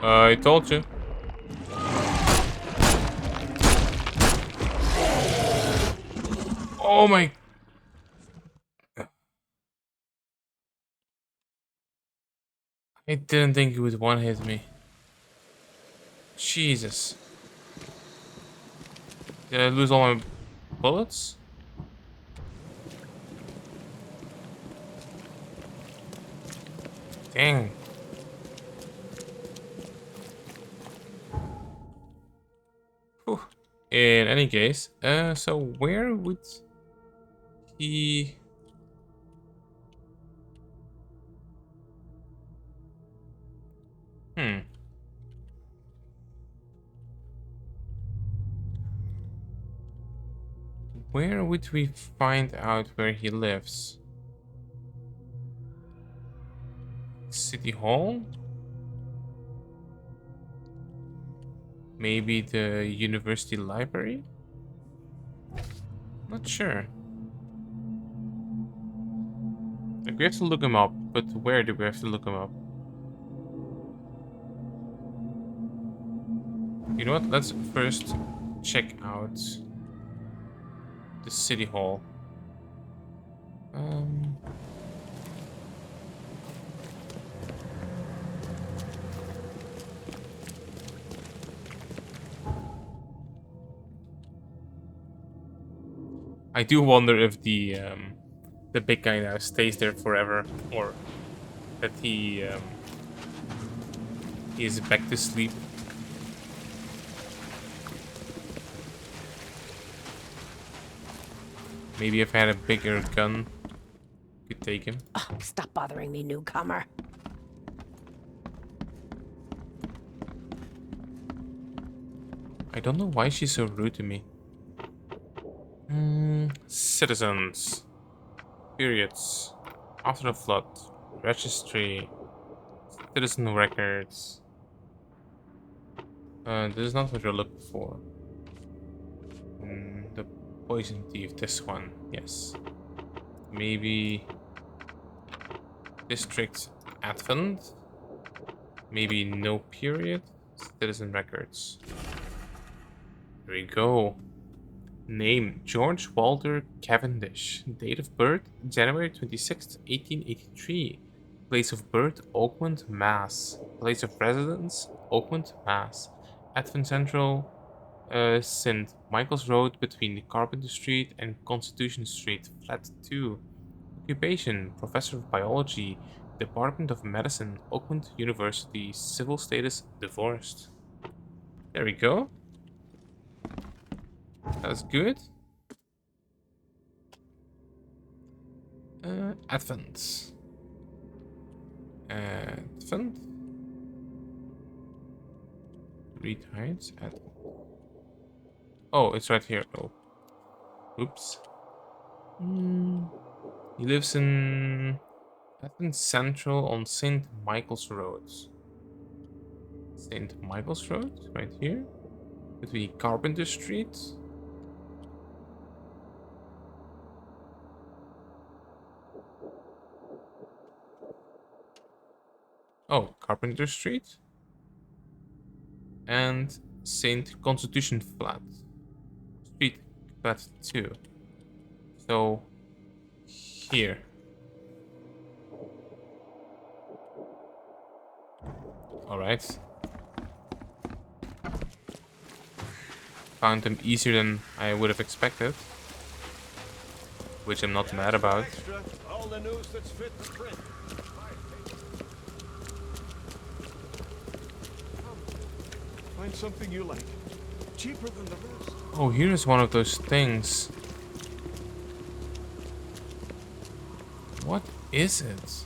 I told you. Oh my... I didn't think he would one-hit me. Jesus. Did I lose all my bullets? Dang. Whew. In any case, so where would he... Where would we find out where he lives? City Hall? Maybe the university library? Not sure. Like, we have to look him up, but where do we have to look him up? You know what? Let's first check out the City Hall. I do wonder if the big guy now stays there forever, or that he is back to sleep. Maybe if I had a bigger gun, could take him. Oh, stop bothering me, newcomer. I don't know why she's so rude to me. Citizens. Periods. After the flood. Registry. Citizen records. This is not what you're looking for. The poison thief, this one, yes. Maybe District Advent. Maybe no period. Citizen records. There we go. Name George Walter Cavendish. Date of birth January 26th, 1883. Place of birth Oakland, Mass. Place of residence Oakland, Mass. Advent Central, St. Michael's Road between Carpenter Street and Constitution Street, Flat 2. Occupation Professor of Biology, Department of Medicine, Oakland University. Civil status divorced. There we go. That's good. Advent. Advent. Read Heights. Advent. Oh, it's right here. Oh. Oops. He lives in Advent Central on St. Michael's Road. St. Michael's Road? Right here? Between Carpenter Street. Oh, Carpenter Street. And St. Constitution Flat. Street Flat 2. So, here. Alright. Found them easier than I would have expected. Which I'm not mad about. Extra, all the news that's fit for print. Find something you like. Cheaper than the rest. Oh, here's one of those things. What is it?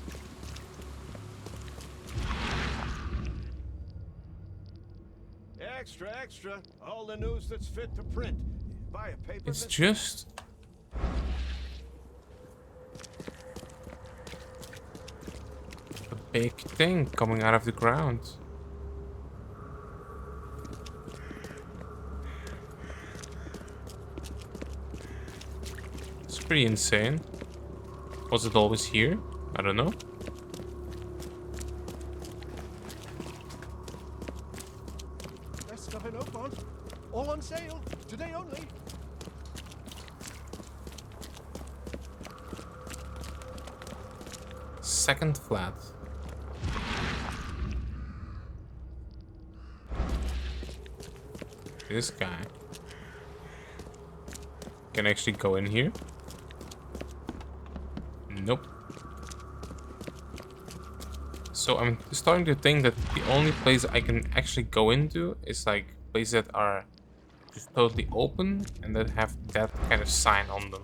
Extra, extra, all the news that's fit to print. Buy a paper. It's just... a big thing coming out of the ground. It's pretty insane. Was it always here? I don't know. Best stuff in Oakmont. All on sale. Today only. Second flat. This guy. Can I actually go in here? Nope. So I'm starting to think that the only place I can actually go into is like places that are just totally open and that have that kind of sign on them.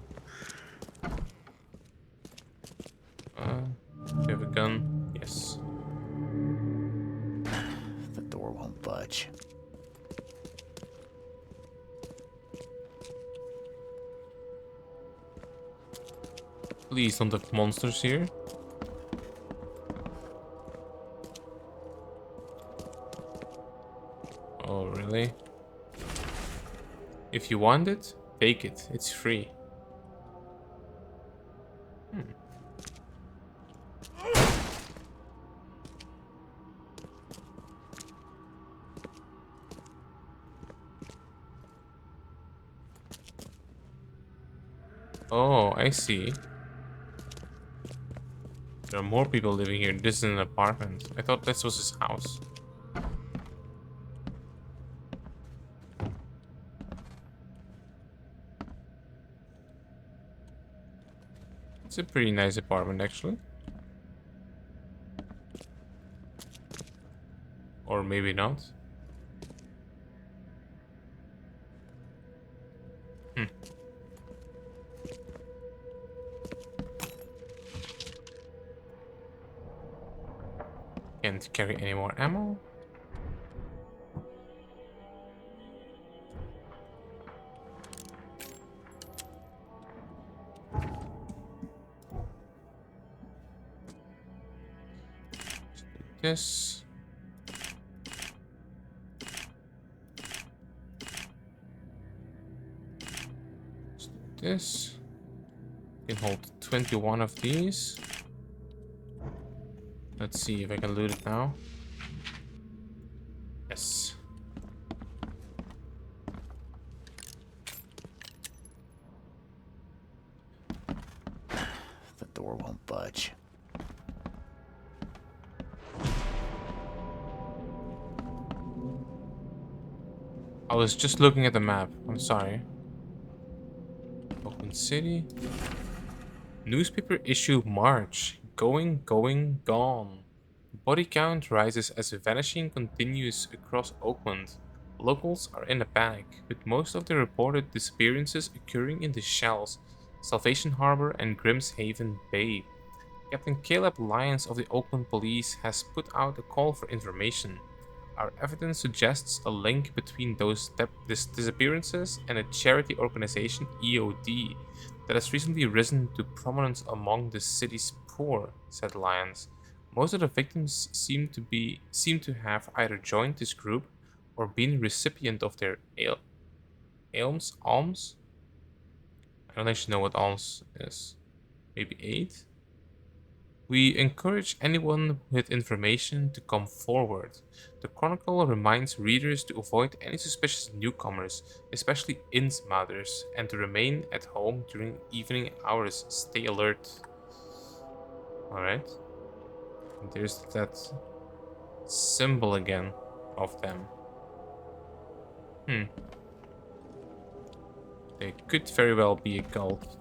Do you have a gun? Yes. The door won't budge. Please don't have monsters here. Oh, really? If you want it, take it. It's free. Oh, I see. There are more people living here. This is an apartment. I thought this was his house. It's a pretty nice apartment, actually. Or maybe not. Can't carry any more ammo. This. This. Can hold 21 of these. Let's see if I can loot it now. Yes. The door won't budge. I was just looking at the map. I'm sorry. Oakland City. Newspaper issue March. Going, gone. Body count rises as vanishing continues across Oakland. Locals are in a panic, with most of the reported disappearances occurring in the Shells, Salvation Harbor and Grimshaven Bay. Captain Caleb Lyons of the Oakland Police has put out a call for information. Our evidence suggests a link between those disappearances and a charity organization, EOD, that has recently risen to prominence among the city's poor, said Lyons. Most of the victims seem to have either joined this group or been recipient of their alms? I don't actually know what alms is. Maybe aid? We encourage anyone with information to come forward. The Chronicle reminds readers to avoid any suspicious newcomers, especially Innsmothers, and to remain at home during evening hours. Stay alert. Alright. There's that symbol again of them. They could very well be a cult.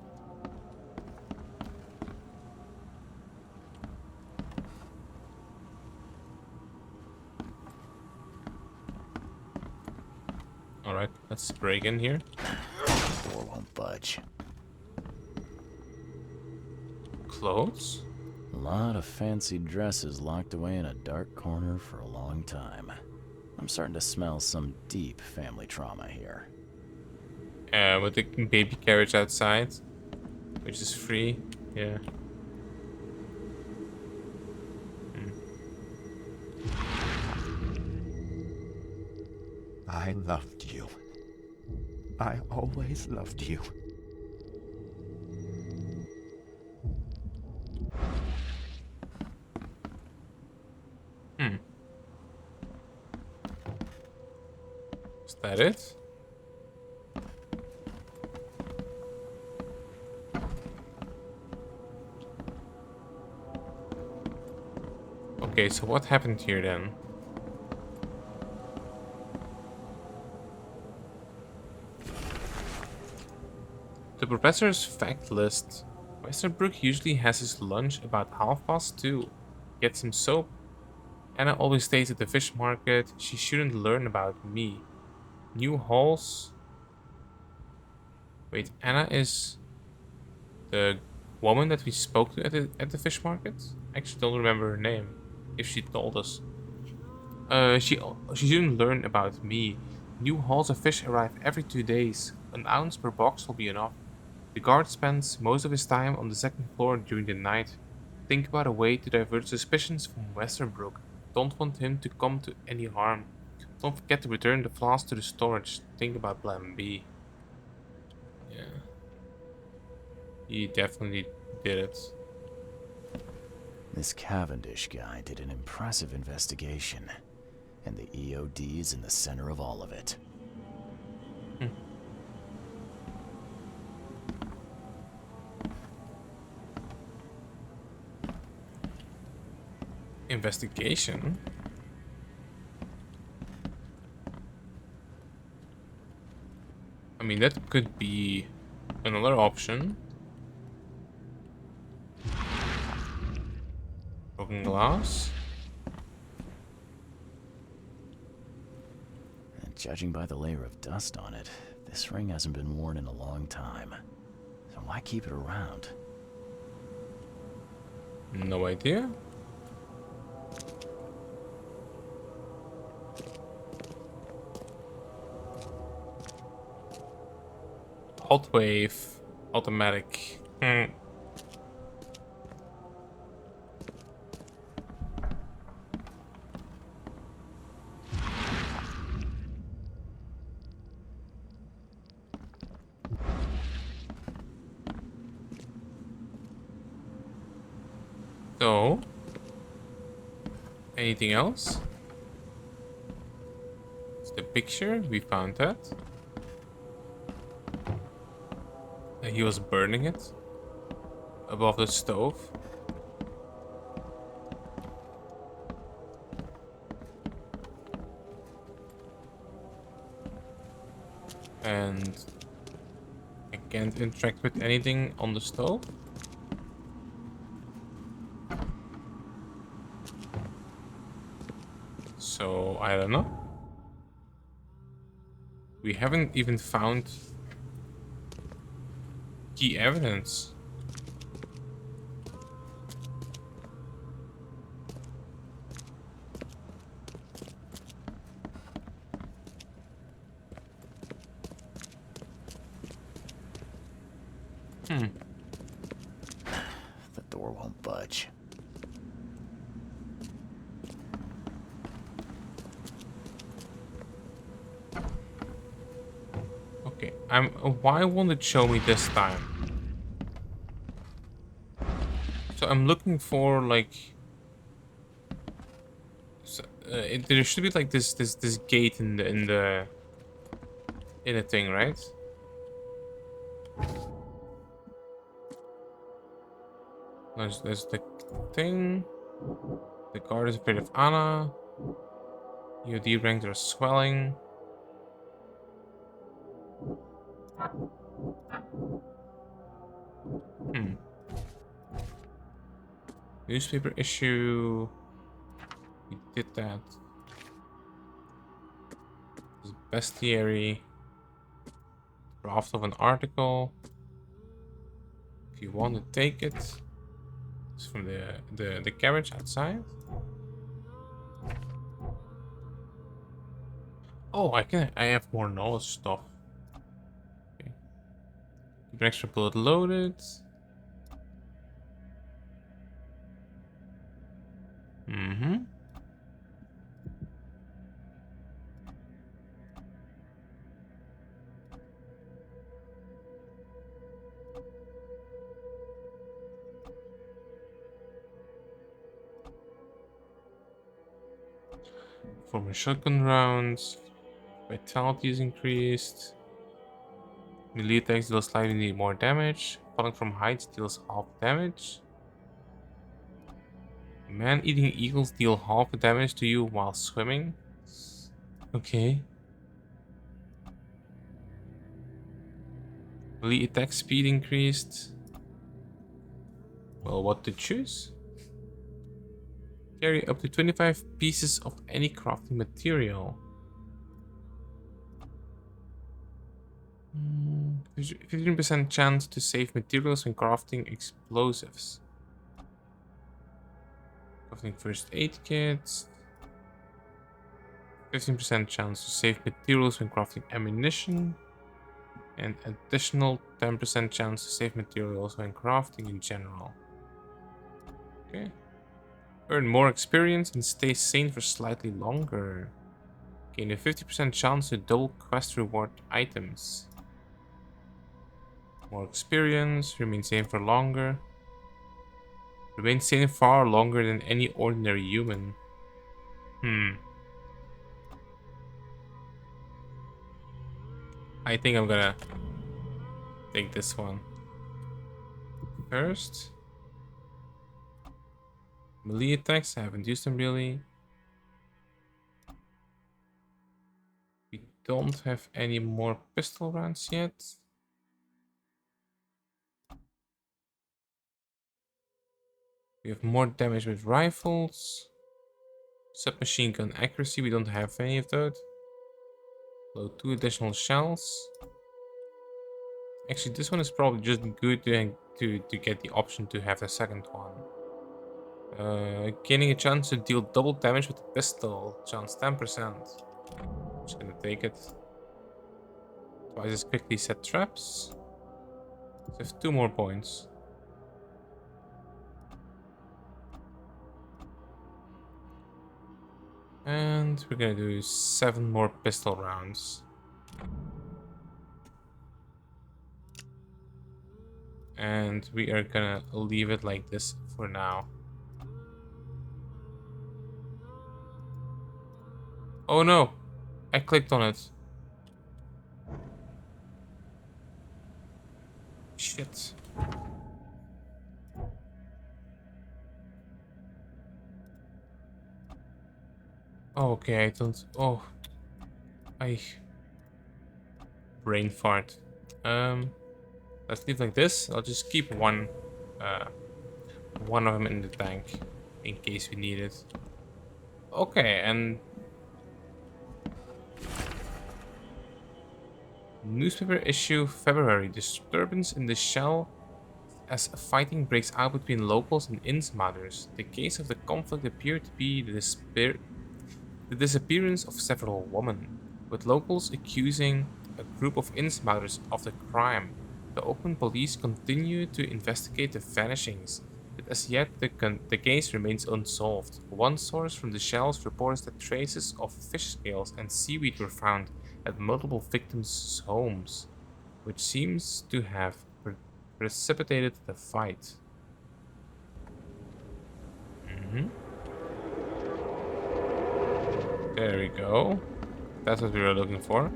Alright, let's break in here. Door won't budge. Clothes? A lot of fancy dresses locked away in a dark corner for a long time. I'm starting to smell some deep family trauma here. With the baby carriage outside, which is free. Yeah. I loved you. I always loved you. Is that it? Okay, so what happened here then? The professor's fact list. Westerbrook usually has his lunch about 2:30. Gets some soap. Anna always stays at the fish market. She shouldn't learn about me. New halls. Wait, Anna is the woman that we spoke to at the fish market? I actually don't remember her name. If she told us. She shouldn't learn about me. New hauls of fish arrive every 2 days. An ounce per box will be enough. The guard spends most of his time on the second floor during the night. Think about a way to divert suspicions from Westerbrook. Don't want him to come to any harm. Don't forget to return the flask to the storage. Think about plan B. Yeah. He definitely did it. This Cavendish guy did an impressive investigation, and the EOD is in the center of all of it. Investigation? I mean, that could be another option. Broken glass? And judging by the layer of dust on it, this ring hasn't been worn in a long time. So why keep it around? No idea. Hot wave, automatic. So, anything else? It's the picture, we found that. He was burning it above the stove. And I can't interact with anything on the stove. So I don't know. We haven't even found key evidence. The door won't budge. Okay, why won't it show me this time? So I'm looking for like. So, there should be like this gate in the thing, right? There's the thing. The guard is afraid of Anna. UD ranks are swelling. Newspaper issue. We did that. Bestiary. Draft of an article. If you want to take it. It's from the carriage outside. Oh, I have more knowledge stuff. Okay. Keep an extra bullet loaded. For my shotgun rounds, vitality is increased. Melee attacks deal slightly more damage. Falling from heights deals half damage. Man-eating eagles deal half the damage to you while swimming. Okay. Melee attack speed increased. Well, what to choose? Carry up to 25 pieces of any crafting material. 15% chance to save materials when crafting explosives. Crafting first aid kits. 15% chance to save materials when crafting ammunition. And additional 10% chance to save materials when crafting in general. Okay. Earn more experience and stay sane for slightly longer. Gain a 50% chance to double quest reward items. More experience, remain sane for longer. Remain sane far longer than any ordinary human. I think I'm gonna take this one first. Melee attacks, I haven't used them really. We don't have any more pistol rounds yet. We have more damage with rifles. Submachine gun accuracy, we don't have any of those. Load 2 additional shells. Actually, this one is probably just good to get the option to have the second one. Gaining a chance to deal double damage with the pistol. Chance 10%. I'm just gonna take it. Twice as quickly set traps. So I have 2 more points. And we're gonna do 7 more pistol rounds. And we are gonna leave it like this for now. Oh no! I clicked on it. Shit. Oh, okay, I don't... Oh. Brain fart. Let's leave like this. I'll just keep one of them in the tank. In case we need it. Okay, and... Newspaper issue February. Disturbance in the shell as fighting breaks out between locals and Innsmothers. The case of the conflict appeared to be the disappearance of several women, with locals accusing a group of Innsmothers of the crime. The Oakland police continue to investigate the vanishings, but as yet the case remains unsolved. One source from the shells reports that traces of fish scales and seaweed were found at multiple victims' homes, which seems to have precipitated the fight. There we go. That's what we were looking for.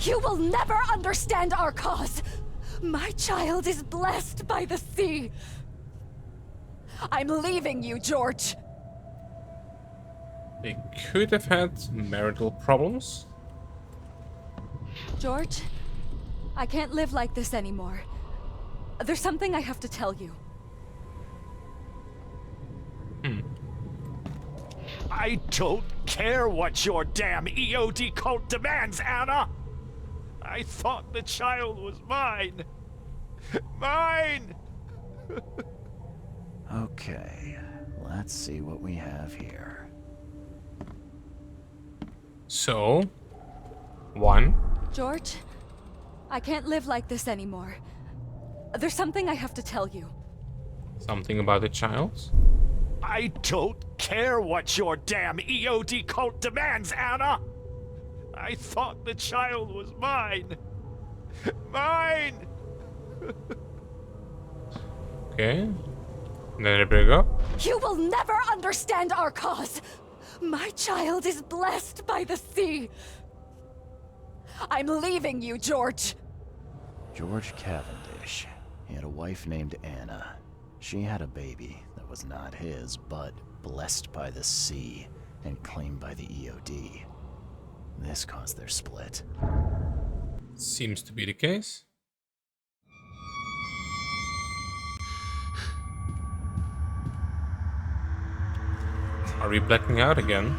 You will never understand our cause. My child is blessed by the sea. I'm leaving you, George. They could have had marital problems. George, I can't live like this anymore. There's something I have to tell you. I don't care what your damn EOD cult demands, Anna! I thought the child was mine. Mine! Okay, let's see what we have here. So, 1. George, I can't live like this anymore. There's something I have to tell you. Something about the child? I don't care what your damn EOD cult demands, Anna! I thought the child was mine. Mine! Okay. Then they break up. You will never understand our cause. My child is blessed by the sea. I'm leaving you, George. George Cavendish. He had a wife named Anna. She had a baby that was not his, but blessed by the sea and claimed by the EOD. This caused their split. Seems to be the case. Are we blacking out again?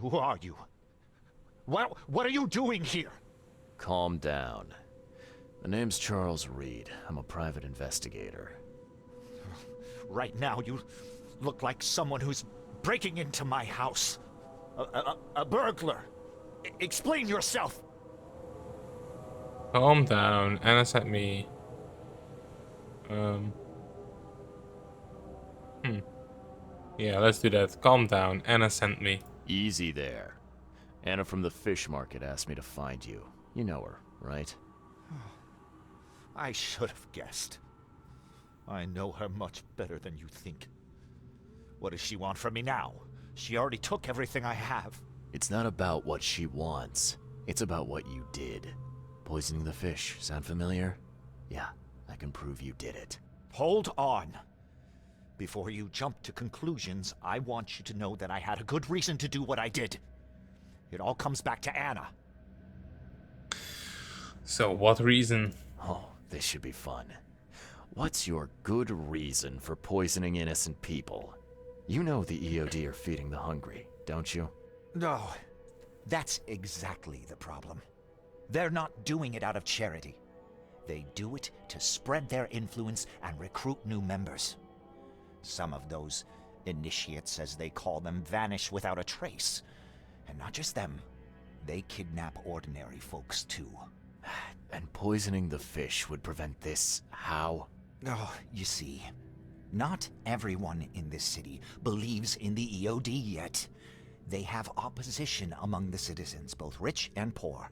Who are you? What are you doing here? Calm down. My name's Charles Reed. I'm a private investigator. Right now, you look like someone who's breaking into my house. A burglar. Explain yourself. Calm down. Anna sent me. Yeah, let's do that. Calm down. Anna sent me. Easy there. Anna from the fish market asked me to find you. You know her, right? I should have guessed. I know her much better than you think. What does she want from me now? She already took everything I have. It's not about what she wants. It's about what you did. Poisoning the fish. Sound familiar? Yeah, I can prove you did it. Hold on. Before you jump to conclusions, I want you to know that I had a good reason to do what I did. It all comes back to Anna. So, what reason? Oh, this should be fun. What's your good reason for poisoning innocent people? You know the EOD are feeding the hungry, don't you? No, that's exactly the problem. They're not doing it out of charity. They do it to spread their influence and recruit new members. Some of those initiates, as they call them, vanish without a trace. And not just them. They kidnap ordinary folks, too. And poisoning the fish would prevent this how? Oh, you see, not everyone in this city believes in the EOD yet. They have opposition among the citizens, both rich and poor.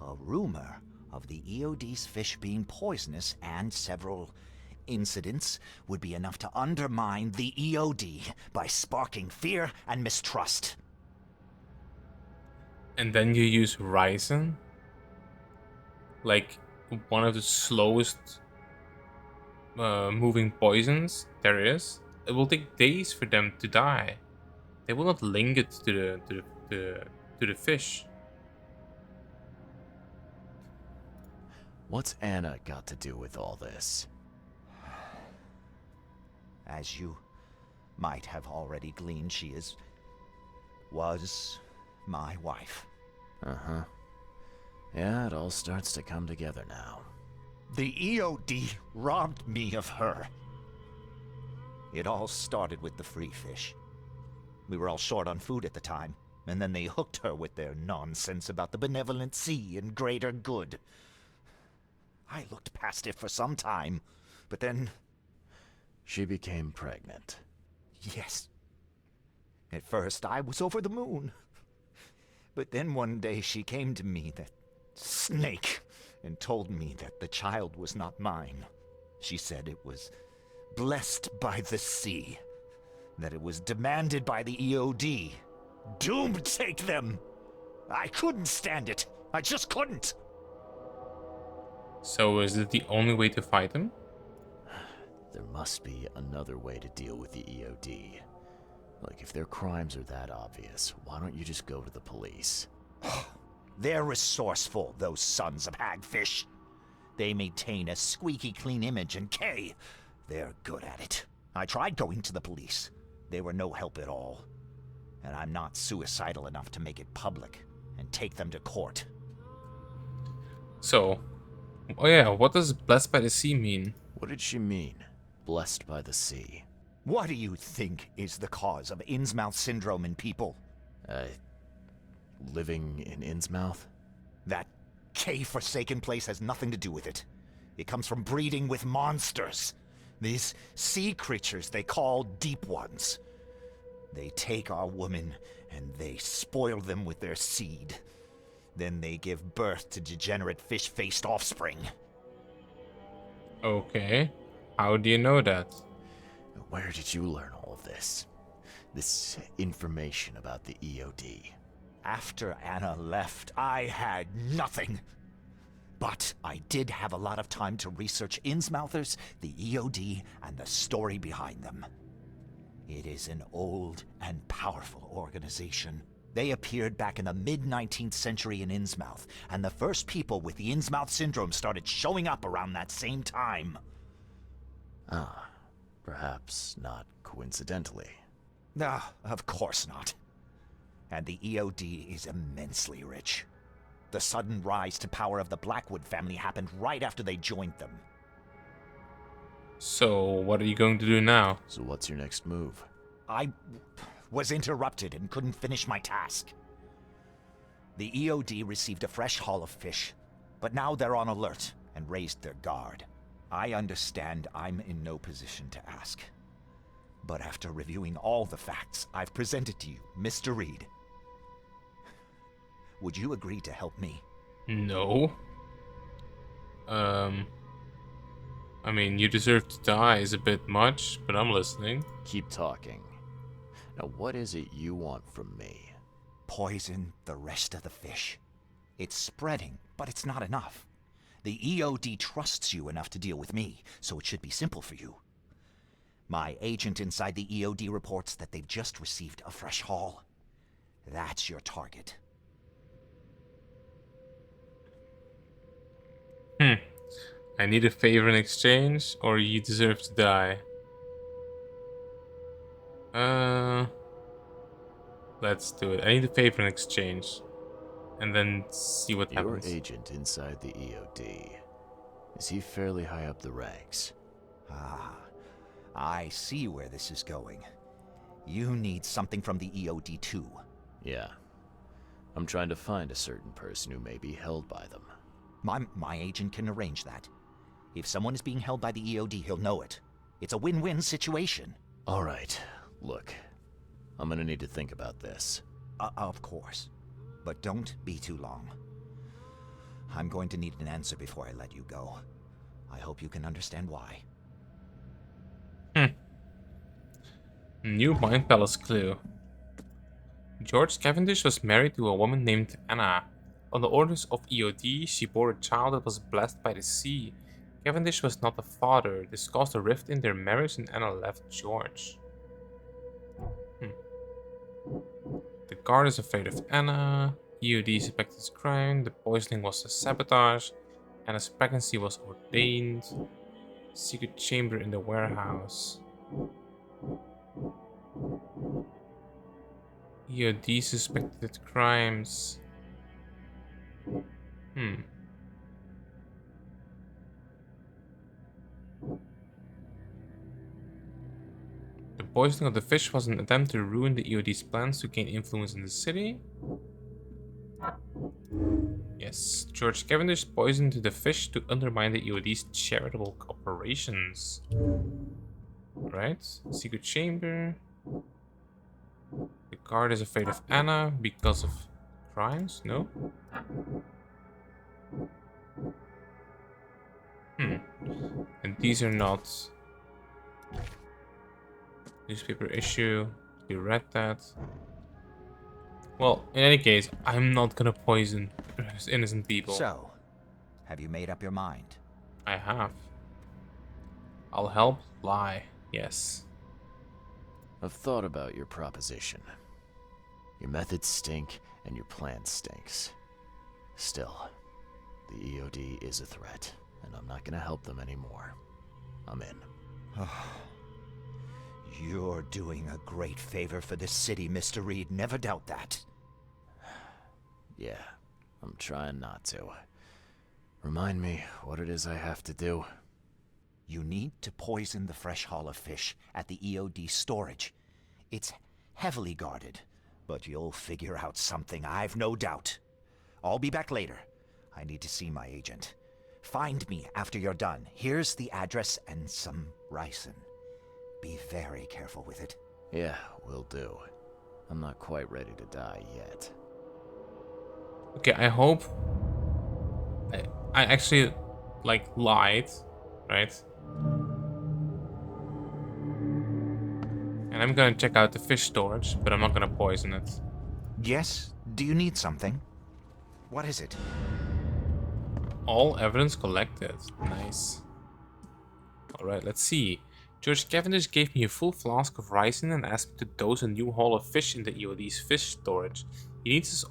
A rumor of the EOD's fish being poisonous and several incidents would be enough to undermine the EOD by sparking fear and mistrust. And then you use ricin? Like one of the slowest moving poisons there is. It will take days for them to die. They will not link it to the fish. What's Anna got to do with all this? As you might have already gleaned, she was my wife. Uh-huh. Yeah, it all starts to come together now. The EOD robbed me of her. It all started with the free fish. We were all short on food at the time, and then they hooked her with their nonsense about the benevolent sea and greater good. I looked past it for some time, but then... She became pregnant. Yes. At first, I was over the moon. But then one day she came to me, that snake, and told me that the child was not mine. She said it was blessed by the sea, that it was demanded by the EOD. Doom take them! I couldn't stand it. I just couldn't. So is it the only way to fight them? There must be another way to deal with the EOD. Like, if their crimes are that obvious, why don't you just go to the police? They're resourceful, those sons of hagfish. They maintain a squeaky clean image, and Kay, they're good at it. I tried going to the police. They were no help at all. And I'm not suicidal enough to make it public and take them to court. So, oh yeah, what does blessed by the sea mean? What did she mean? Blessed by the sea. What do you think is the cause of Innsmouth syndrome in people? Living in Innsmouth? That K-forsaken place has nothing to do with it. It comes from breeding with monsters. These sea creatures they call Deep Ones. They take our women and they spoil them with their seed. Then they give birth to degenerate fish-faced offspring. Okay, how do you know that? Where did you learn all of this? This information about the EOD? After Anna left, I had nothing. But I did have a lot of time to research Innsmouthers, the EOD, and the story behind them. It is an old and powerful organization. They appeared back in the mid-19th century in Innsmouth, and the first people with the Innsmouth syndrome started showing up around that same time. Ah, perhaps not coincidentally. Ah, of course not. And the EOD is immensely rich. The sudden rise to power of the Blackwood family happened right after they joined them. So, what are you going to do now? So what's your next move? I was interrupted and couldn't finish my task. The EOD received a fresh haul of fish, but now they're on alert and raised their guard. I understand I'm in no position to ask. But after reviewing all the facts I've presented to you, Mr. Reed, would you agree to help me? No. I mean, you deserve to die is a bit much, but I'm listening. Keep talking. Now, what is it you want from me? Poison the rest of the fish. It's spreading, but it's not enough. The EOD trusts you enough to deal with me, so it should be simple for you. My agent inside the EOD reports that they've just received a fresh haul. That's your target. I need a favor in exchange, or you deserve to die. Let's do it. I need a favor in exchange. And then see what happens. Your agent inside the EOD. Is he fairly high up the ranks? Ah, I see where this is going. You need something from the EOD too. Yeah. I'm trying to find a certain person who may be held by them. My agent can arrange that. If someone is being held by the EOD, he'll know it. It's a win-win situation. All right. Look, I'm gonna need to think about this. Of course. But don't be too long. I'm going to need an answer before I let you go. I hope you can understand why. New Mind Palace clue. George Cavendish was married to a woman named Anna. On the orders of EOD, she bore a child that was blessed by the sea. Cavendish was not the father. This caused a rift in their marriage and Anna left George. The guard is afraid of Anna. EOD suspected his crime. The poisoning was a sabotage. Anna's pregnancy was ordained. Secret chamber in the warehouse. EOD suspected crimes. Hmm. The poisoning of the fish was an attempt to ruin the EOD's plans to gain influence in the city. Yes, George Cavendish poisoned the fish to undermine the EOD's charitable operations. Right? Secret chamber. The guard is afraid of Anna because of crimes? No? And these are not newspaper issue. You read that. Well, in any case, I'm not gonna poison innocent people. So, have you made up your mind? I have. I'll help lie. Yes. I've thought about your proposition. Your methods stink, and your plan stinks. Still, the EOD is a threat, and I'm not gonna help them anymore. I'm in. You're doing a great favor for this city, Mr. Reed. Never doubt that. Yeah, I'm trying not to. Remind me what it is I have to do. You need to poison the fresh haul of fish at the EOD storage. It's heavily guarded, but you'll figure out something, I've no doubt. I'll be back later. I need to see my agent. Find me after you're done. Here's the address and some ricin. Be very careful with it. Yeah, will do. I'm not quite ready to die yet. Okay, I hope I actually like lied, right? And I'm gonna check out the fish storage, but I'm not gonna poison it. Yes? Do you need something? What is it? All evidence collected. Nice. Alright, let's see. George Cavendish gave me a full flask of ricin and asked me to dose a new haul of fish in the EOD's fish storage. He needs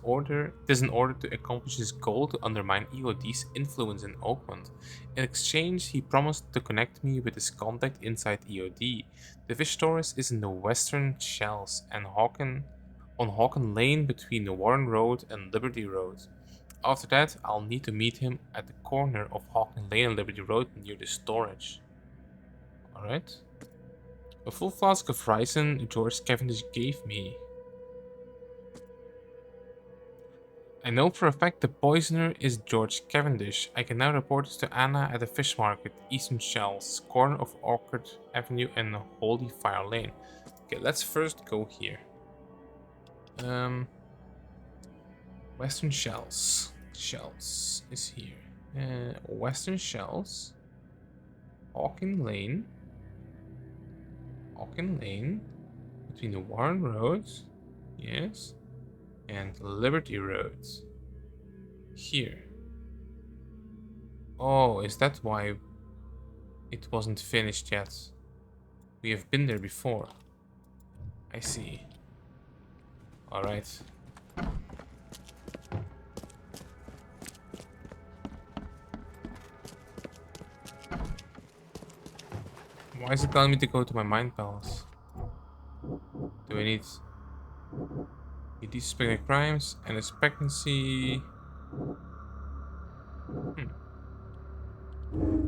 this in order to accomplish his goal to undermine EOD's influence in Oakmont. In exchange, he promised to connect me with his contact inside EOD. The fish storage is in the Western Shells and on Hawken Lane between the Warren Road and Liberty Road. After that, I'll need to meet him at the corner of Hawken Lane and Liberty Road near the storage. Alright. A full flask of ricin George Cavendish gave me. I know for a fact the poisoner is George Cavendish. I can now report this to Anna at the fish market, Eastern Shells, corner of Orchard Avenue and Holy Fire Lane. Okay, let's first go here. Western Shells. Shells is here. Western Shells. Hawken Lane. Hawken Lane. Between the Warren Roads. Yes. And Liberty Road. Here. Oh, is that why it wasn't finished yet? We have been there before. I see. Alright. Why is it telling me to go to my mind palace? Do I need... These suspected crimes and expectancy...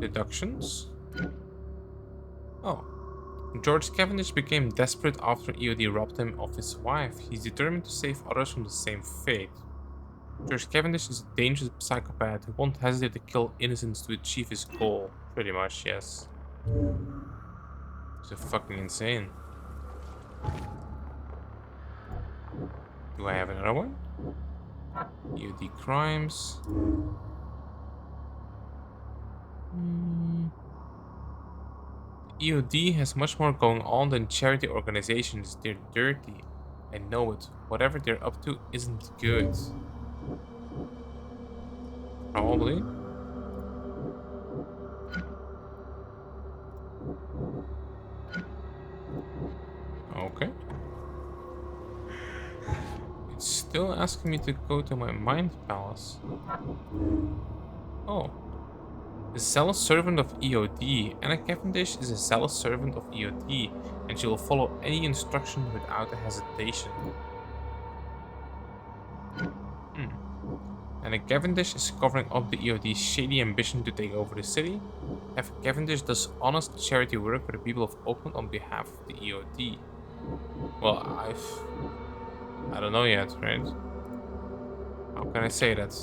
Deductions? Oh. George Cavendish became desperate after EOD robbed him of his wife. He's determined to save others from the same fate. George Cavendish is a dangerous psychopath who won't hesitate to kill innocents to achieve his goal. Pretty much, yes. He's fucking insane. Do I have another one? EOD crimes. EOD has much more going on than charity organizations. They're dirty. I know it. Whatever they're up to isn't good. Probably. Okay. It's still asking me to go to my mind palace. Oh. A zealous servant of EOD. Anna Cavendish is a zealous servant of EOD, and she will follow any instruction without a hesitation. And Anna Cavendish is covering up the EOD's shady ambition to take over the city. F. Cavendish does honest charity work for the people of Oakland on behalf of the EOD. Well, I don't know yet, right? How can I say that?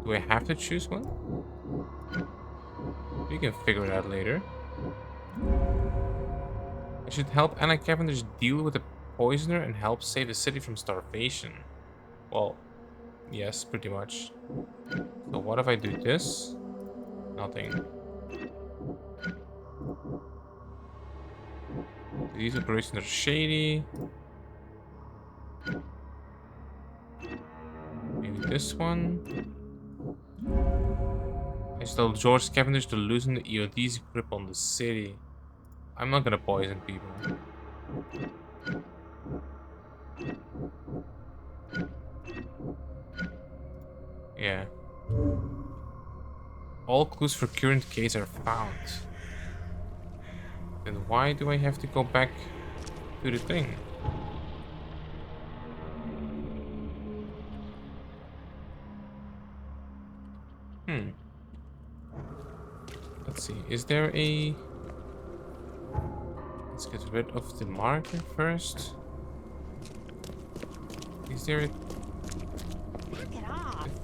Do I have to choose one? We can figure it out later. I should help Anna Cavendish deal with the poisoner and help save the city from starvation. Well, yes, pretty much. So what if I do this? Nothing. These operations are shady. Maybe this one. I should tell George Cavendish to loosen the EOD's grip on the city. I'm not gonna poison people. Yeah. All clues for current case are found. Then why do I have to go back to the thing? Let's see, is there a... Let's get rid of the marker first. Is there a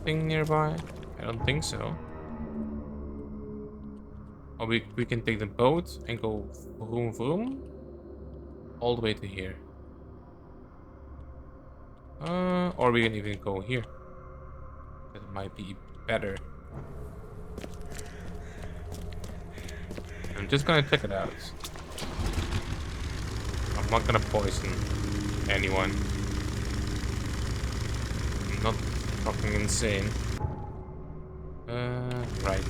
thing nearby? I don't think so. Oh, we can take the boat and go vroom vroom all the way to here. Or we can even go here. That might be better. I'm just gonna check it out. I'm not gonna poison anyone. I'm not fucking insane. Right.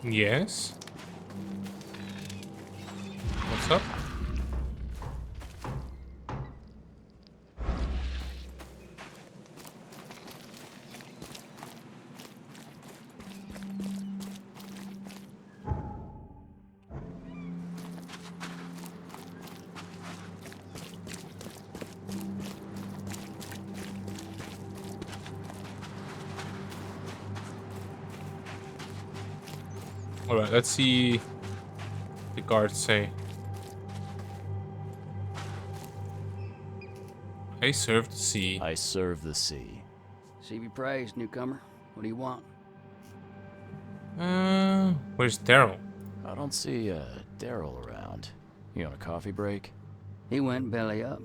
Yes. What's up? Alright, let's see what the guards say. I serve the sea. I serve the sea. Sea be praised, newcomer. What do you want? Where's Daryl? I don't see Daryl around. You on a coffee break? He went belly up.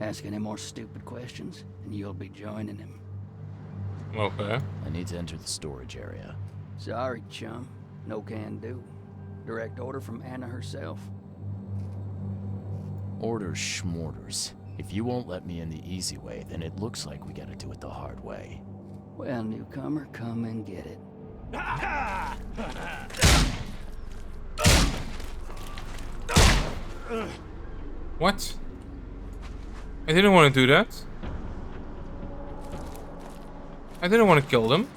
Ask any more stupid questions, and you'll be joining him. Okay. I need to enter the storage area. Sorry, chum. No can do. Direct order from Anna herself. Orders schmorders. If you won't let me in the easy way, then it looks like we gotta do it the hard way. Well, newcomer, come and get it. What? I didn't want to do that. I didn't want to kill them.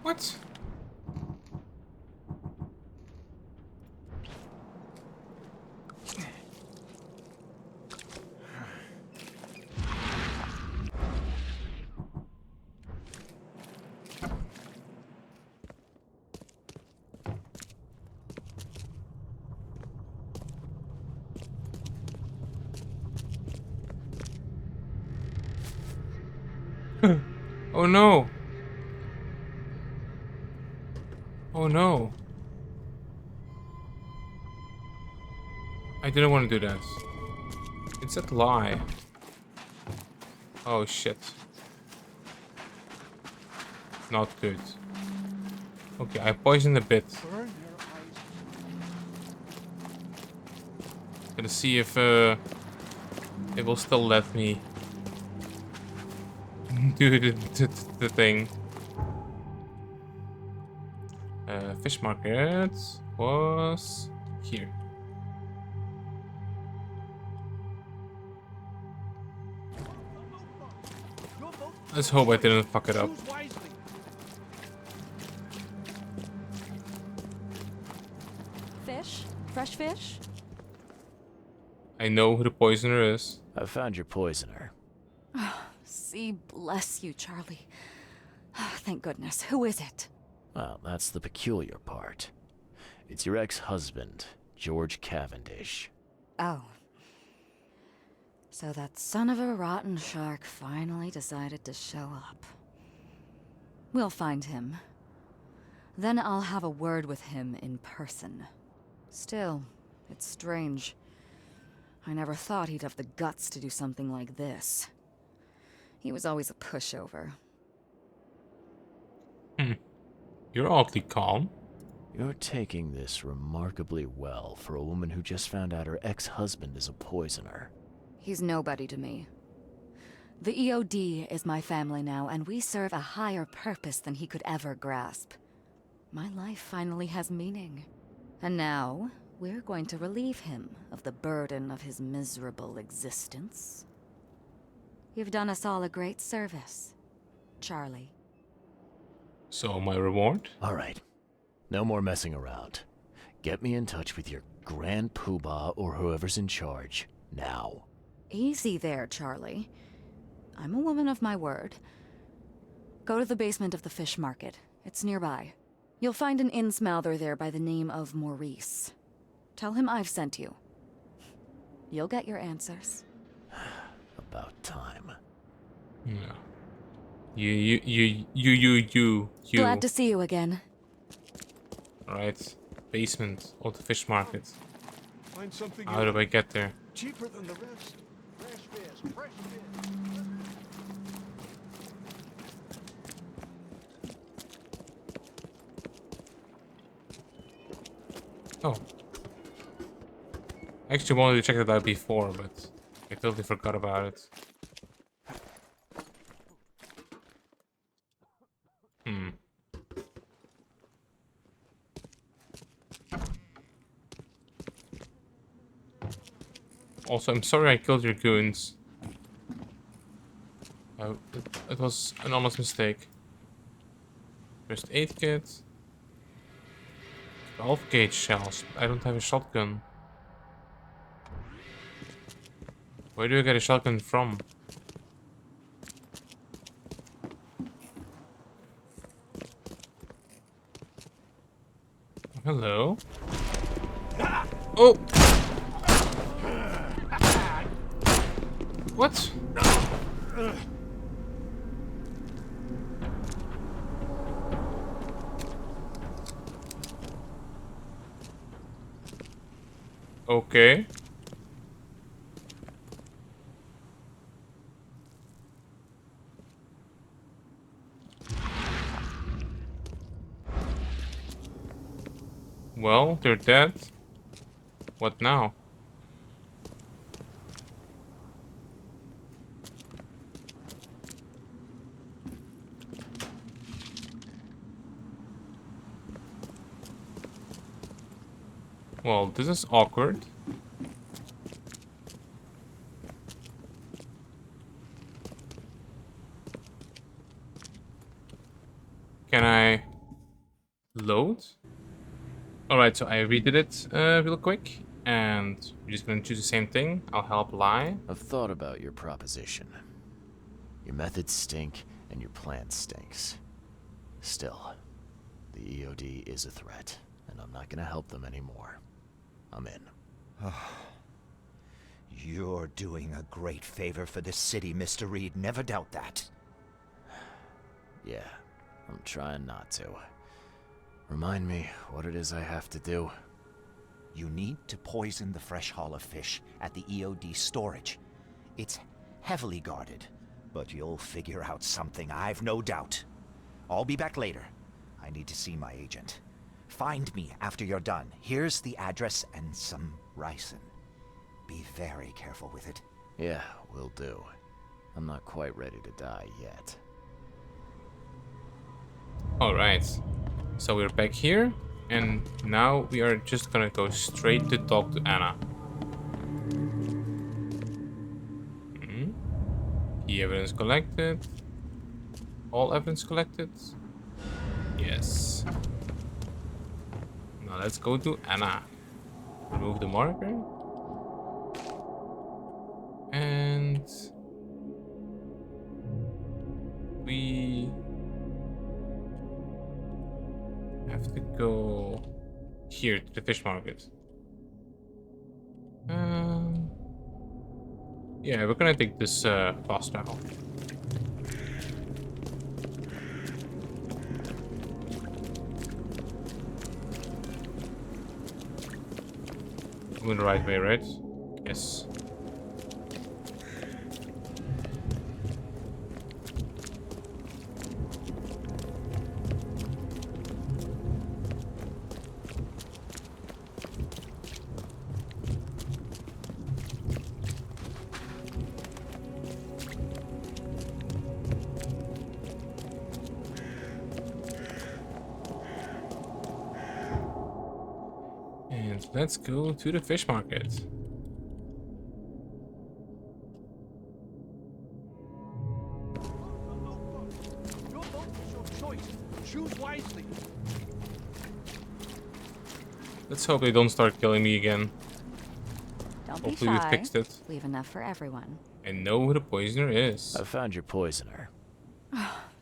What? Oh no! Oh no! I didn't want to do that. It's a lie. Oh shit. Not good. Okay, I poisoned a bit. Gonna see if it will still let me do the thing. Fish market was here. Let's hope I didn't fuck it up. Fish? Fresh fish? I know who the poisoner is. I found your poisoner. See, bless you, Charlie. Thank goodness. Who is it? Well, that's the peculiar part. It's your ex-husband, George Cavendish. Oh. So that son of a rotten shark finally decided to show up. We'll find him. Then I'll have a word with him in person. Still, it's strange. I never thought he'd have the guts to do something like this. He was always a pushover. You're oddly calm. You're taking this remarkably well for a woman who just found out her ex-husband is a poisoner. He's nobody to me. The EOD is my family now, and we serve a higher purpose than he could ever grasp. My life finally has meaning. And now, we're going to relieve him of the burden of his miserable existence. You've done us all a great service, Charlie. So, my reward? Alright. No more messing around. Get me in touch with your Grand Poobah or whoever's in charge, now. Easy there, Charlie. I'm a woman of my word. Go to the basement of the fish market. It's nearby. You'll find an Innsmouther there by the name of Maurice. Tell him I've sent you. You'll get your answers. About time. Yeah. You. Glad to see you again. Alright. Basement of the fish market. Find something How do I get there? cheaper than the rest. Fresh fish, fresh fish. Oh. I actually wanted to check that out before, but I totally forgot about it. Also, I'm sorry I killed your goons. It was an honest mistake. First aid kit. 12 gauge shells. I don't have a shotgun. Where do I get a shotgun from? Hello? Oh! What? Okay. Well, they're dead. What now? Well, this is awkward. Can I load? Alright, so I redid it real quick, and we're just gonna choose the same thing. I'll help lie. I've thought about your proposition. Your methods stink, and your plan stinks. Still, the EOD is a threat, and I'm not gonna help them anymore. I'm in. You're doing a great favor for this city, Mr. Reed. Never doubt that. Yeah, I'm trying not to. Remind me what it is I have to do. You need to poison the fresh haul of fish at the EOD storage. It's heavily guarded, but you'll figure out something, I've no doubt. I'll be back later. I need to see my agent. Find me after you're done. Here's the address and some ricin. Be very careful with it. Yeah, will do. I'm not quite ready to die yet. Alright, so we're back here, and now we are just gonna go straight to talk to Anna. Key evidence collected. All evidence collected? Yes. Now let's go to Anna. Remove the marker. And we have to go here to the fish market. Yeah, we're gonna take this fast travel. Going the right way, right? Yes. And let's go to the fish market. Your boat is your choice. Choose wisely. Let's hope they don't start killing me again. Don't be Hopefully we shy. fixed it. We have enough for everyone. And know who the poisoner is. I found your poisoner.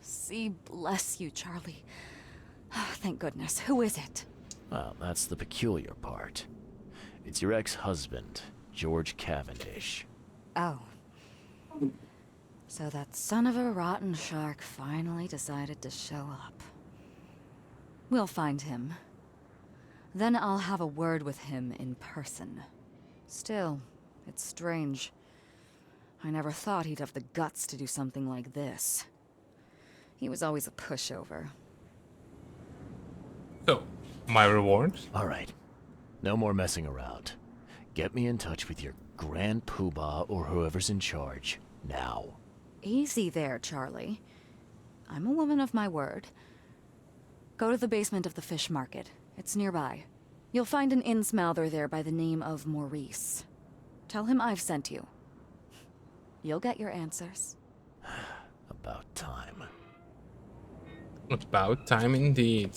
See, bless you, Charlie. Thank goodness. Who is it? Well, that's the peculiar part. It's your ex-husband, George Cavendish. Oh. So that son of a rotten shark finally decided to show up. We'll find him. Then I'll have a word with him in person. Still, it's strange. I never thought he'd have the guts to do something like this. He was always a pushover. So, my reward? Alright. No more messing around. Get me in touch with your Grand Poobah or whoever's in charge. Now. Easy there, Charlie. I'm a woman of my word. Go to the basement of the fish market. It's nearby. You'll find an Innsmouther there by the name of Maurice. Tell him I've sent you. You'll get your answers. About time. About time indeed.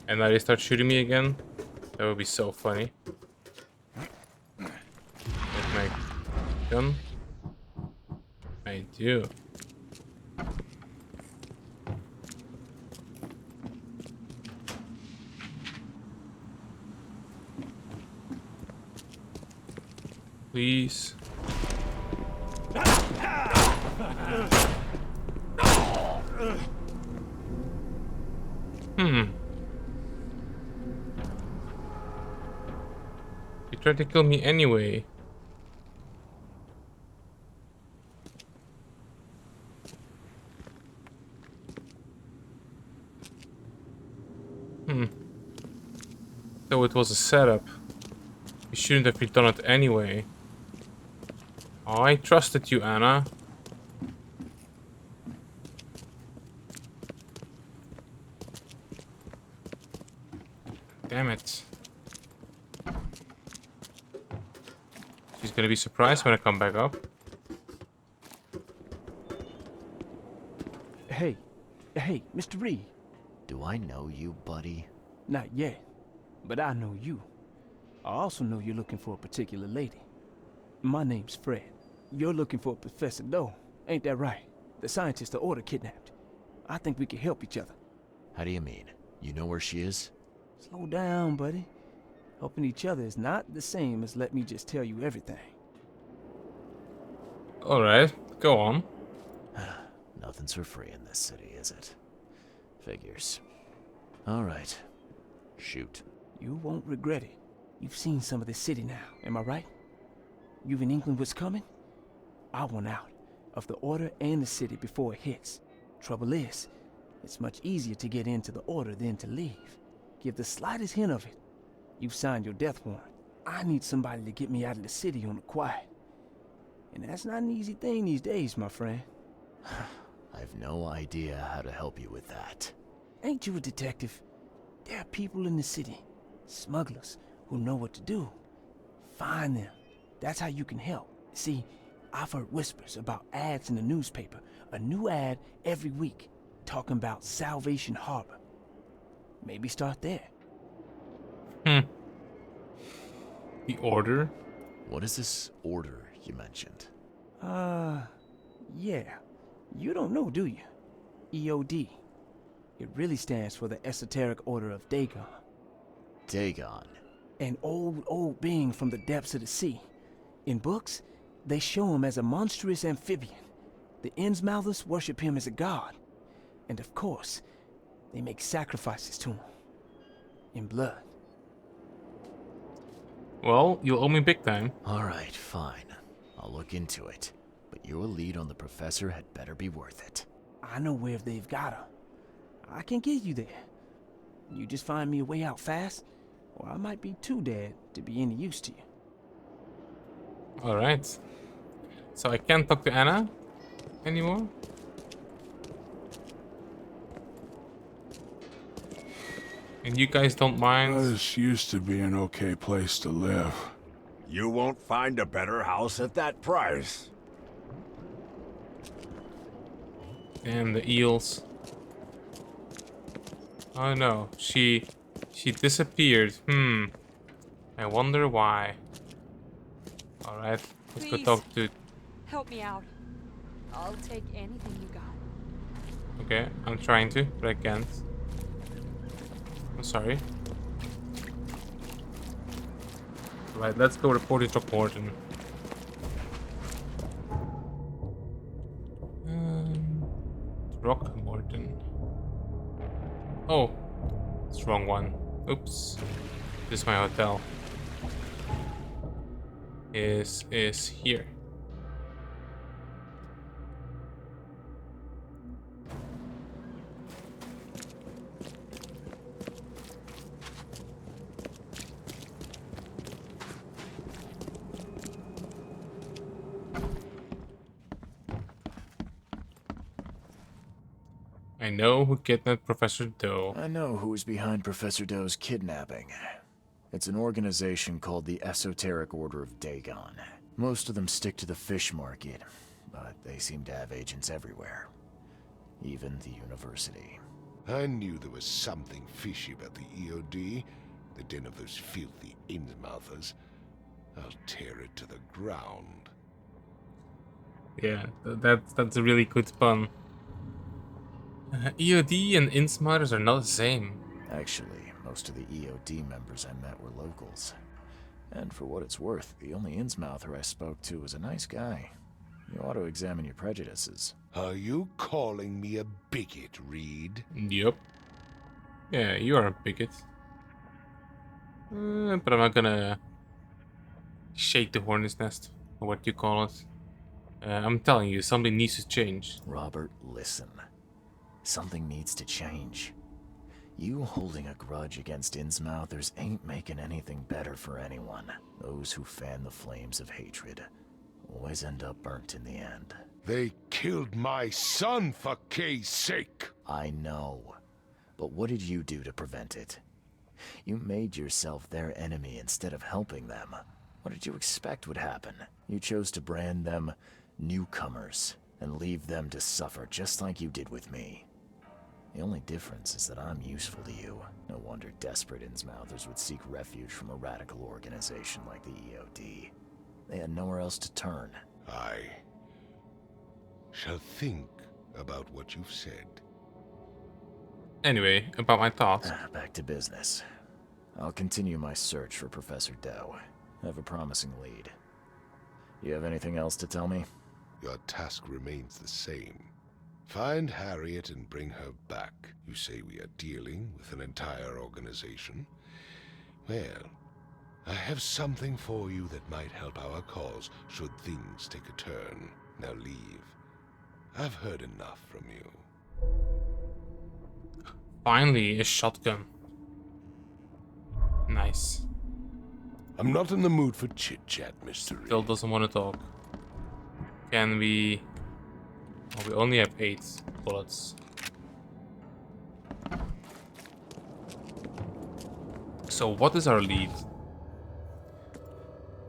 And now they start shooting me again? That would be so funny. With my gun? I do. Please. He tried to kill me anyway. So it was a setup. You shouldn't have done it anyway. Oh, I trusted you, Anna. Damn it. She's gonna be surprised when I come back up. Hey, Mr. Reed. Do I know you, buddy? Not yet, but I know you. I also know you're looking for a particular lady. My name's Fred. You're looking for Professor Doe, ain't that right? The scientist the Order kidnapped. I think we can help each other. How do you mean? You know where she is? Slow down, buddy. Helping each other is not the same as let me just tell you everything. Alright, go on. Nothing's for free in this city, is it? Figures. Alright. Shoot. You won't regret it. You've seen some of this city now, am I right? You've in England what's coming? I want out of the Order and the city before it hits. Trouble is, it's much easier to get into the Order than to leave. Give the slightest hint of it, you've signed your death warrant. I need somebody to get me out of the city on the quiet. And that's not an easy thing these days, my friend. I've no idea how to help you with that. Ain't you a detective? There are people in the city, smugglers, who know what to do. Find them. That's how you can help. See, I've heard whispers about ads in the newspaper. A new ad every week, talking about Salvation Harbor. Maybe start there. The Order? What is this order you mentioned? Yeah. You don't know, do you? EOD. It really stands for the Esoteric Order of Dagon. Dagon? An old being from the depths of the sea. In books, they show him as a monstrous amphibian. The Innsmouthers worship him as a god. And of course, they make sacrifices to him. In blood. Well, you'll owe me big time. Alright, fine. I'll look into it. But your lead on the professor had better be worth it. I know where they've got her. I can get you there. You just find me a way out fast, or I might be too dead to be any use to you. Alright. So I can't talk to Anna anymore? And you guys don't mind? This used to be an okay place to live. You won't find a better house at that price. And the eels. Oh no, she disappeared. I wonder why. Alright, let's Please. go talk to... Help me out. I'll take anything you got. Okay, I'm trying to, but I can't. I'm sorry. Right, let's go report it to Throckmorton. Throckmorton. Oh, it's the wrong one. Oops. This is my hotel. Is here. I know who kidnapped Professor Doe. I know who's behind Professor Doe's kidnapping. It's an organization called the Esoteric Order of Dagon. Most of them stick to the fish market, but they seem to have agents everywhere. Even the university. I knew there was something fishy about the EOD, the den of those filthy Innsmouthers. I'll tear it to the ground. Yeah, that's a really good pun. EOD and Innsmouthers are not the same. Actually, most of the EOD members I met were locals. And for what it's worth, the only Innsmouther I spoke to was a nice guy. You ought to examine your prejudices. Are you calling me a bigot, Reed? Yup. Yeah, you are a bigot. But I'm not gonna shake the hornet's nest, or what you call it. I'm telling you, something needs to change. Robert, listen. Something needs to change. You holding a grudge against Innsmouthers ain't making anything better for anyone. Those who fan the flames of hatred always end up burnt in the end. They killed my son, for Kay's sake! I know. But what did you do to prevent it? You made yourself their enemy instead of helping them. What did you expect would happen? You chose to brand them newcomers and leave them to suffer just like you did with me. The only difference is that I'm useful to you. No wonder desperate Innsmouthers would seek refuge from a radical organization like the EOD. They had nowhere else to turn. I shall think about what you've said. Anyway, about my thoughts. Back to business. I'll continue my search for Professor Doe. I have a promising lead. You have anything else to tell me? Your task remains the same. Find Harriet and bring her back. You say we are dealing with an entire organization? Well, I have something for you that might help our cause should things take a turn. Now leave. I've heard enough from you. Finally, a shotgun. Nice. I'm not in the mood for chit-chat, Mr. Still doesn't want to talk. Can we... Oh, we only have 8 bullets. So what is our lead?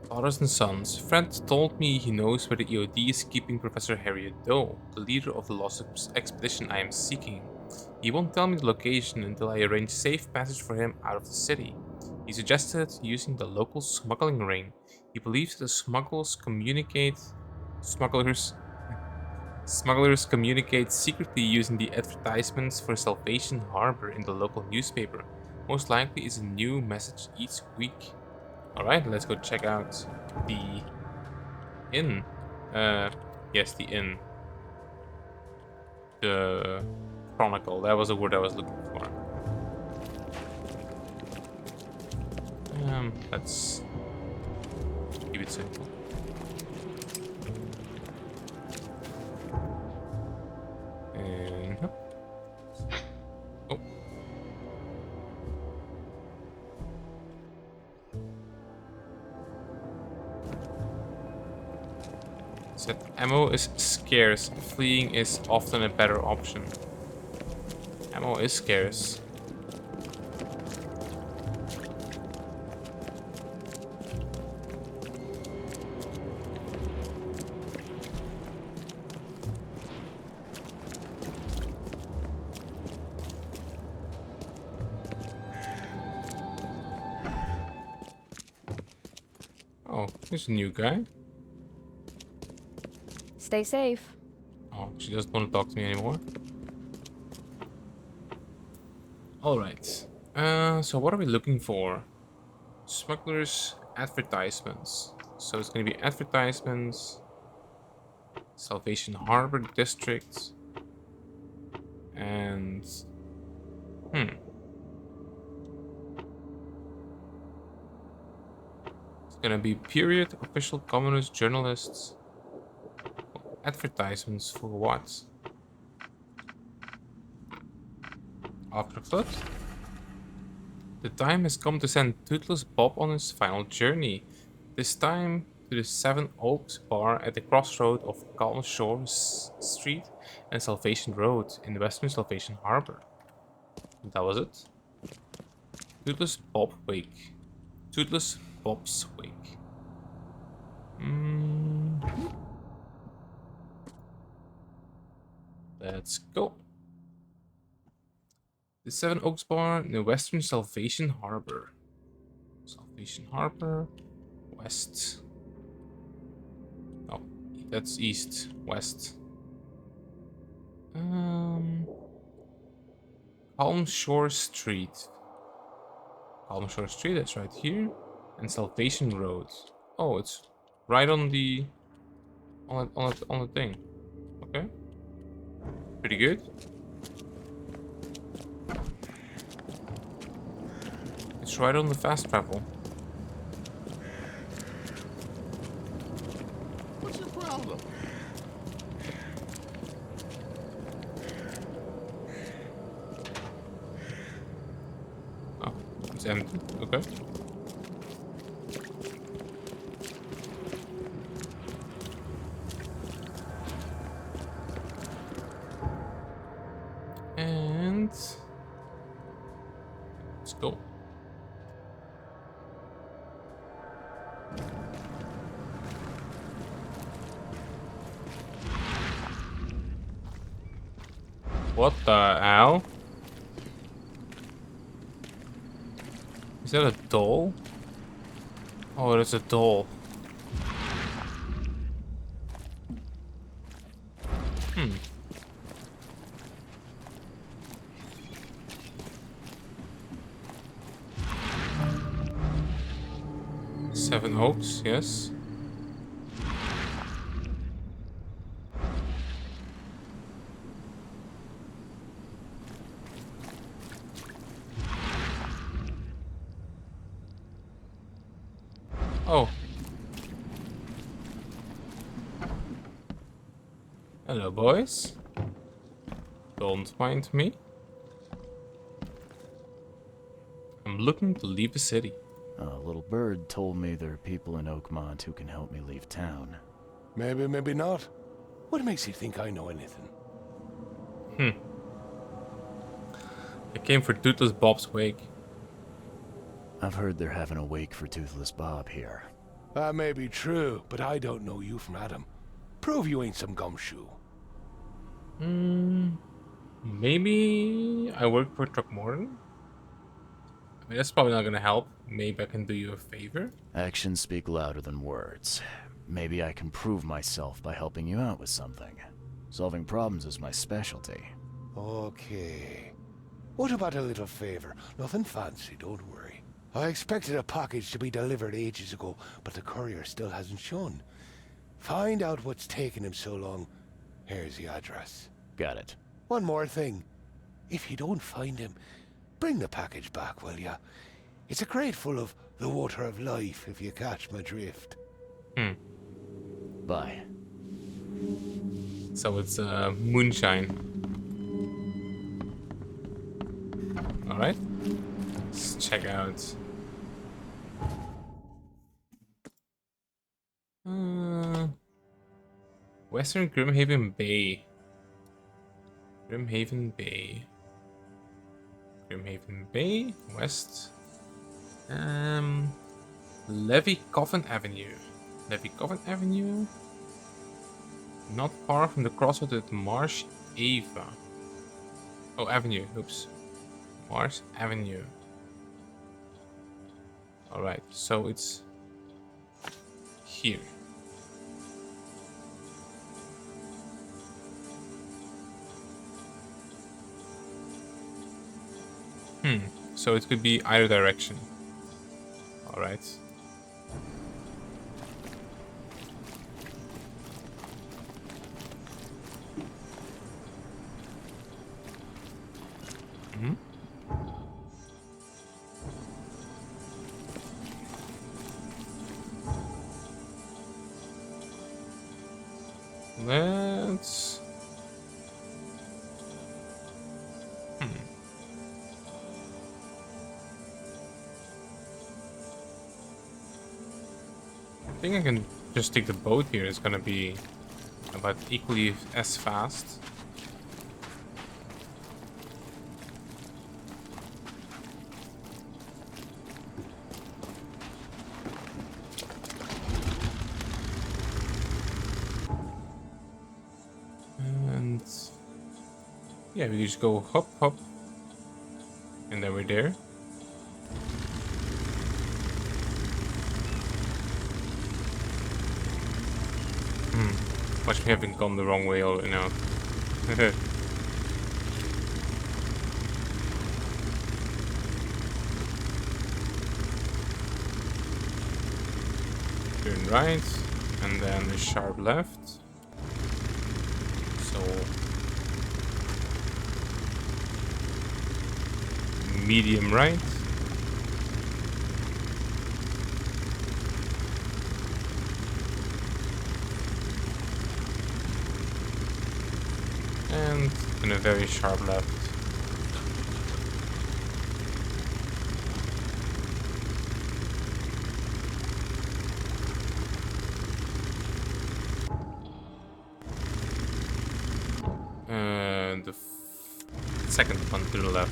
Fathers and sons. Friend told me he knows where the EOD is keeping Professor Harriet Doe, the leader of the lost expedition I am seeking. He won't tell me the location until I arrange safe passage for him out of the city. He suggested using the local smuggling ring. He believes that the smugglers communicate secretly using the advertisements for Salvation Harbor in the local newspaper. Most likely is a new message each week. Alright, let's go check out the inn. Yes, the inn. The Chronicle, that was the word I was looking for. Let's keep it simple. And oh. Said ammo is scarce. Fleeing is often a better option. Ammo is scarce. Oh, here's a new guy. Stay safe. Oh, she doesn't want to talk to me anymore. Alright. So what are we looking for? Smugglers advertisements. So it's gonna be advertisements. Salvation Harbor District. And it's gonna be period, official communist journalists. Advertisements for what? After flood? The time has come to send Toothless Bob on his final journey. This time to the Seven Oaks Bar at the crossroad of Calm Shore Street and Salvation Road in the western Salvation Harbor. That was it. Toothless Bob Wake. Toothless Bob's Wake. Let's go. The Seven Oaks Bar in the western Salvation Harbor. Salvation Harbor, west. Oh, that's east, west. Calm Shore Street. Calm Shore Street, that's right here. And Salvation Road. Oh, it's right on the on the thing. Okay. Pretty good. It's right on the fast travel. What's your problem? Oh, it's empty. Okay. And let's go. What the hell? Is that a doll? Oh, it's a doll. Seven Oaks, yes. Oh. Hello, boys. Don't mind me. I'm looking to leave the city. A little bird told me there are people in Oakmont who can help me leave town. Maybe, maybe not. What makes you think I know anything? I came for Toothless Bob's wake. I've heard they're having a wake for Toothless Bob here. That may be true, but I don't know you from Adam. Prove you ain't some gumshoe. Maybe I work for Throckmorton? I mean, that's probably not gonna help. Maybe I can do you a favor? Actions speak louder than words. Maybe I can prove myself by helping you out with something. Solving problems is my specialty. Okay. What about a little favor? Nothing fancy, don't worry. I expected a package to be delivered ages ago, but the courier still hasn't shown. Find out what's taking him so long. Here's the address. Got it. One more thing. If you don't find him, bring the package back, will ya? It's a crate full of the water of life, if you catch my drift. Bye. So it's moonshine. Alright. Let's check out. Western Grimhaven Bay. Grimhaven Bay. Grimhaven Bay, west. Levy Coffin Avenue. Levy Coffin Avenue. Not far from the crossroad at Marsh Ava. Oh, Avenue. Oops. Marsh Avenue. Alright, so it's here. So it could be either direction. Alright. Let's... I think I can just take the boat here. It's gonna be about equally as fast. And yeah, we just go hop, hop, and then we're there. Watch me having gone the wrong way all now. Turn right, and then a sharp left. So medium right. And then a very sharp left. The second one to the left.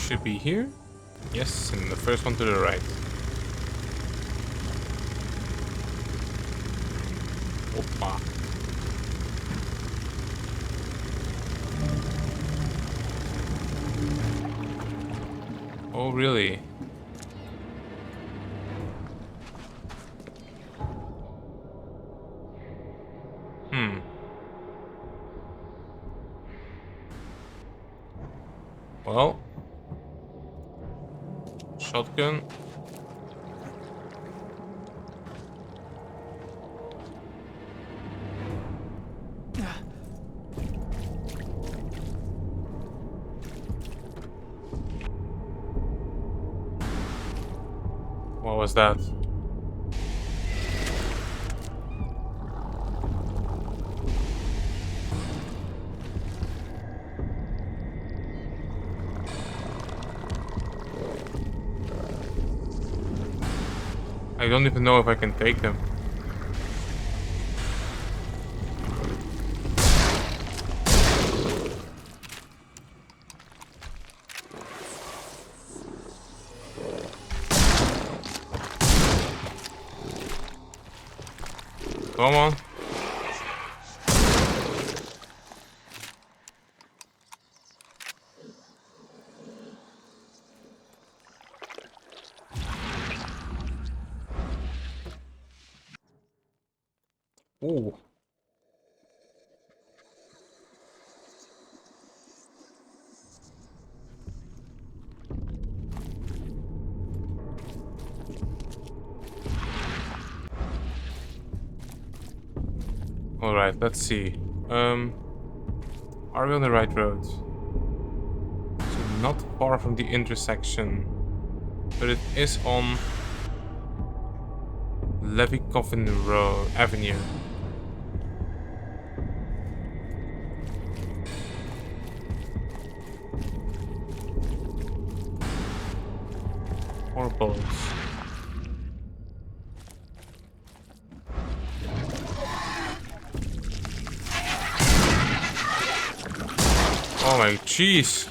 Should be here. Yes, and the first one to the right. Opa. Oh, really? Well, shotgun. What was that? I don't even know if I can take them. Come on. Ooh. Alright, let's see. Are we on the right road? So not far from the intersection. But it is on Levy Coffin Road Avenue. Four bullets. Oh my jeez.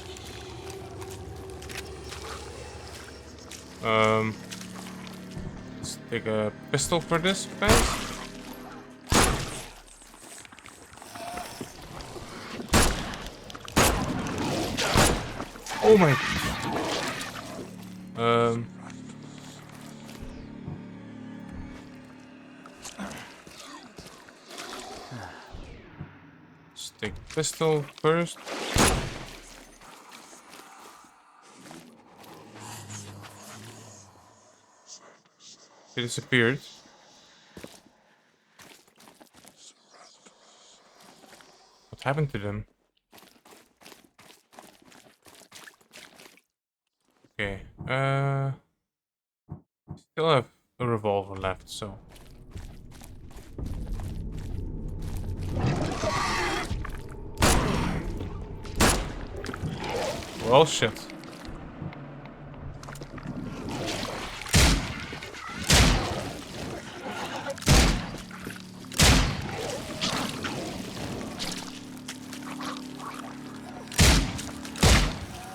Let's take a pistol for this, guys. Oh my. Let's take pistol first. They disappeared. What happened to them? Okay, still have a revolver left, so. Well, shit.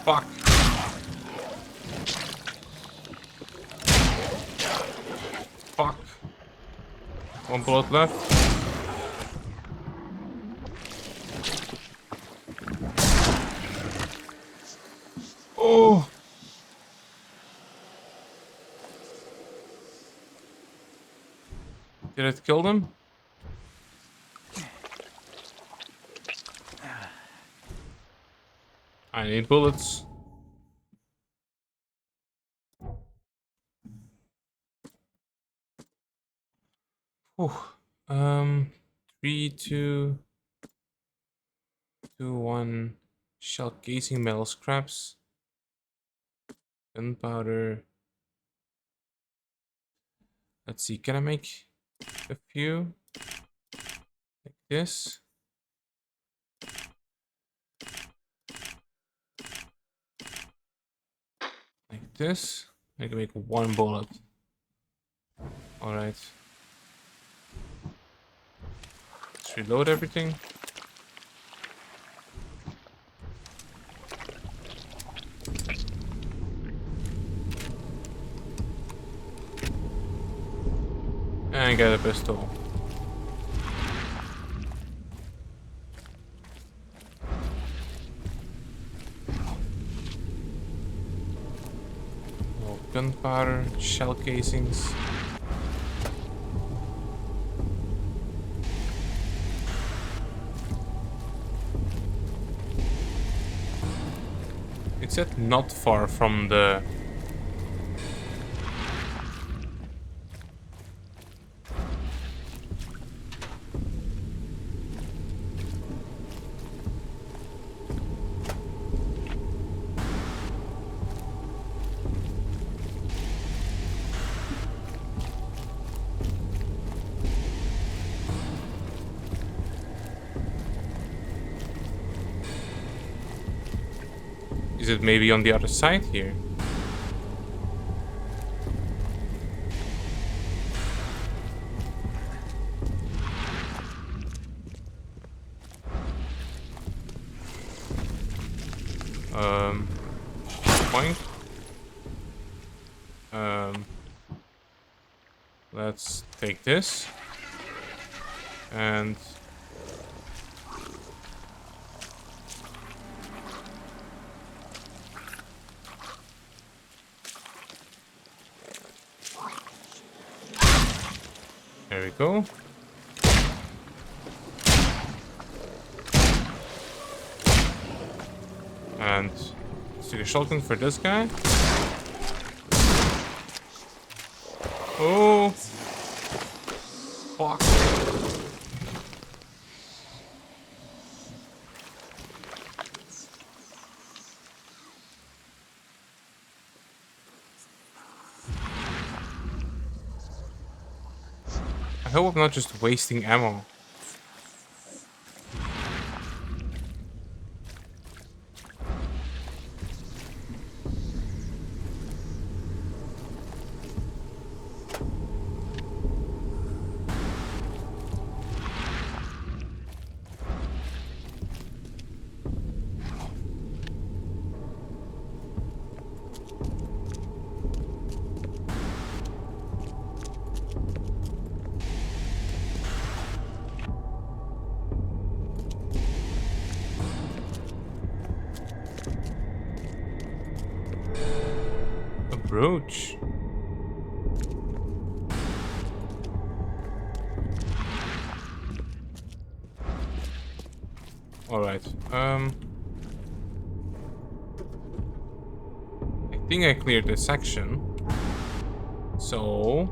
Fuck. Fuck. One bullet left. Oh. Did it kill them? I need bullets. Whew. 3, 2, 2, 1. Shell casing, metal scraps, gunpowder. Let's see, can I make a few like this? Like this? I can make one bullet. Alright. Let's reload everything. And get a pistol. gunpowder, shell casings. It said not far from the... Is it maybe on the other side here? Point. Let's take this. And there we go. And let's take a shotgun for this guy. Oh! Fuck. I hope I'm not just wasting ammo. Brooch. All right. I think I cleared this section. So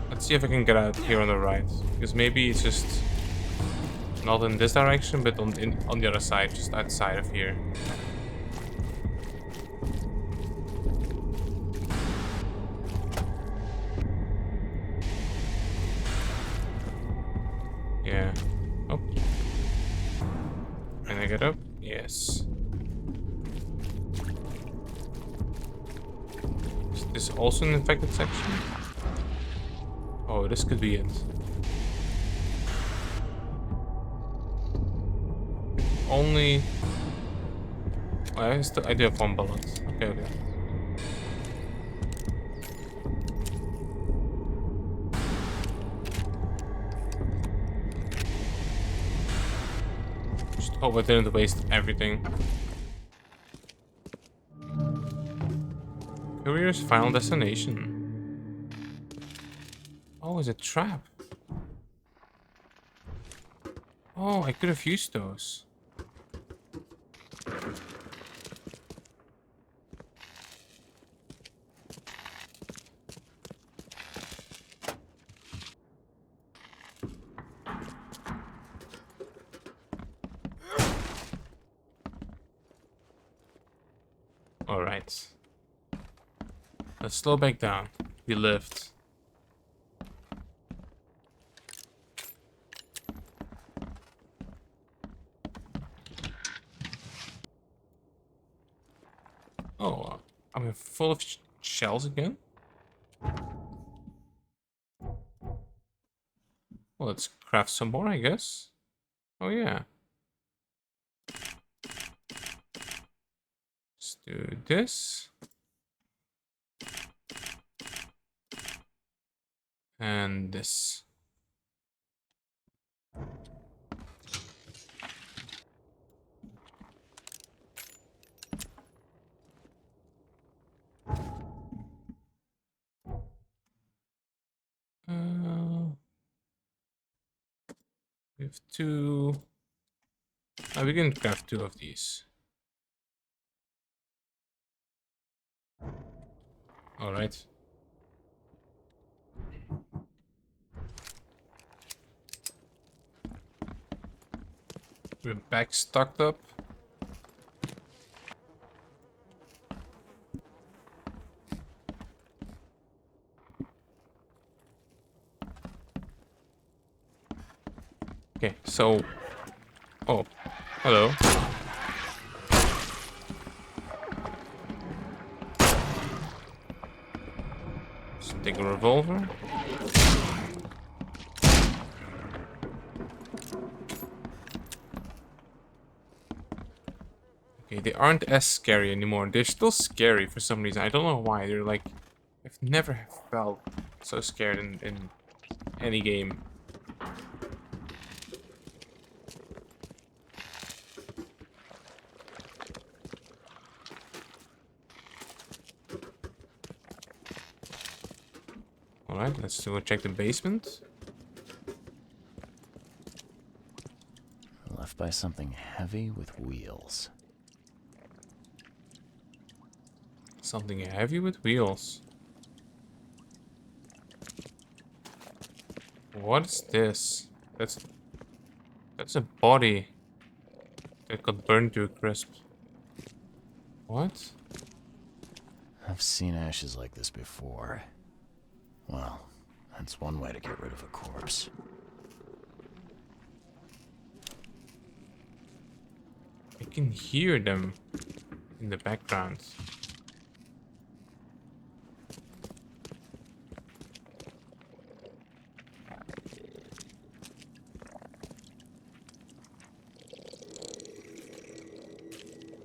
let's see if I can get out here on the right, because maybe it's just not in this direction, but on the other side, just outside of here. Yeah. Oh. Can I get up? Yes. Is this also an infected section? Oh, this could be it. Only... I do have one bullet. Okay. Hope I didn't waste everything. Courier's final destination. Oh, it's a trap. Oh, I could have used those. Alright. Let's slow back down. We lived. Oh, I'm full of shells again? Well, let's craft some more, I guess. Oh, yeah. Let's do this. And this. have 2. We can craft 2 of these. Alright. We're back stocked up. Okay, so... Oh, hello. Let's take a revolver. Okay, they aren't as scary anymore. They're still scary for some reason. I don't know why. They're like... I've never felt so scared in any game. Alright, let's go check the basement. Left by something heavy with wheels. Something heavy with wheels. What is this? That's a body that got burned to a crisp. What? I've seen ashes like this before. Well, that's one way to get rid of a corpse. I can hear them in the background.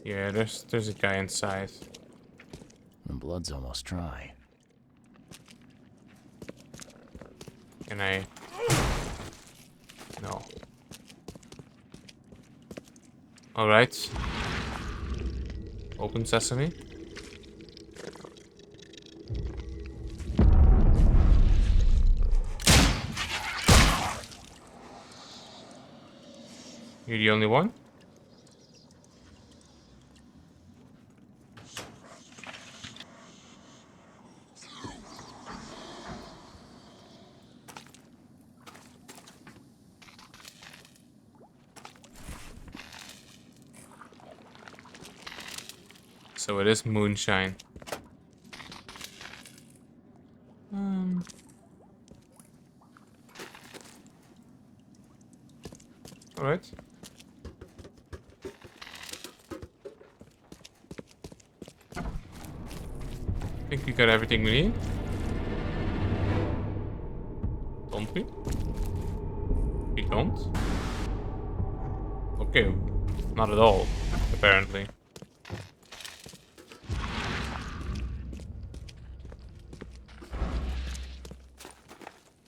Yeah, there's a guy inside. The blood's almost dry. Can I? No. Alright. Open sesame. You're the only one? So it is moonshine. Alright. I think we got everything we need. Don't we? We don't? Okay, not at all, apparently.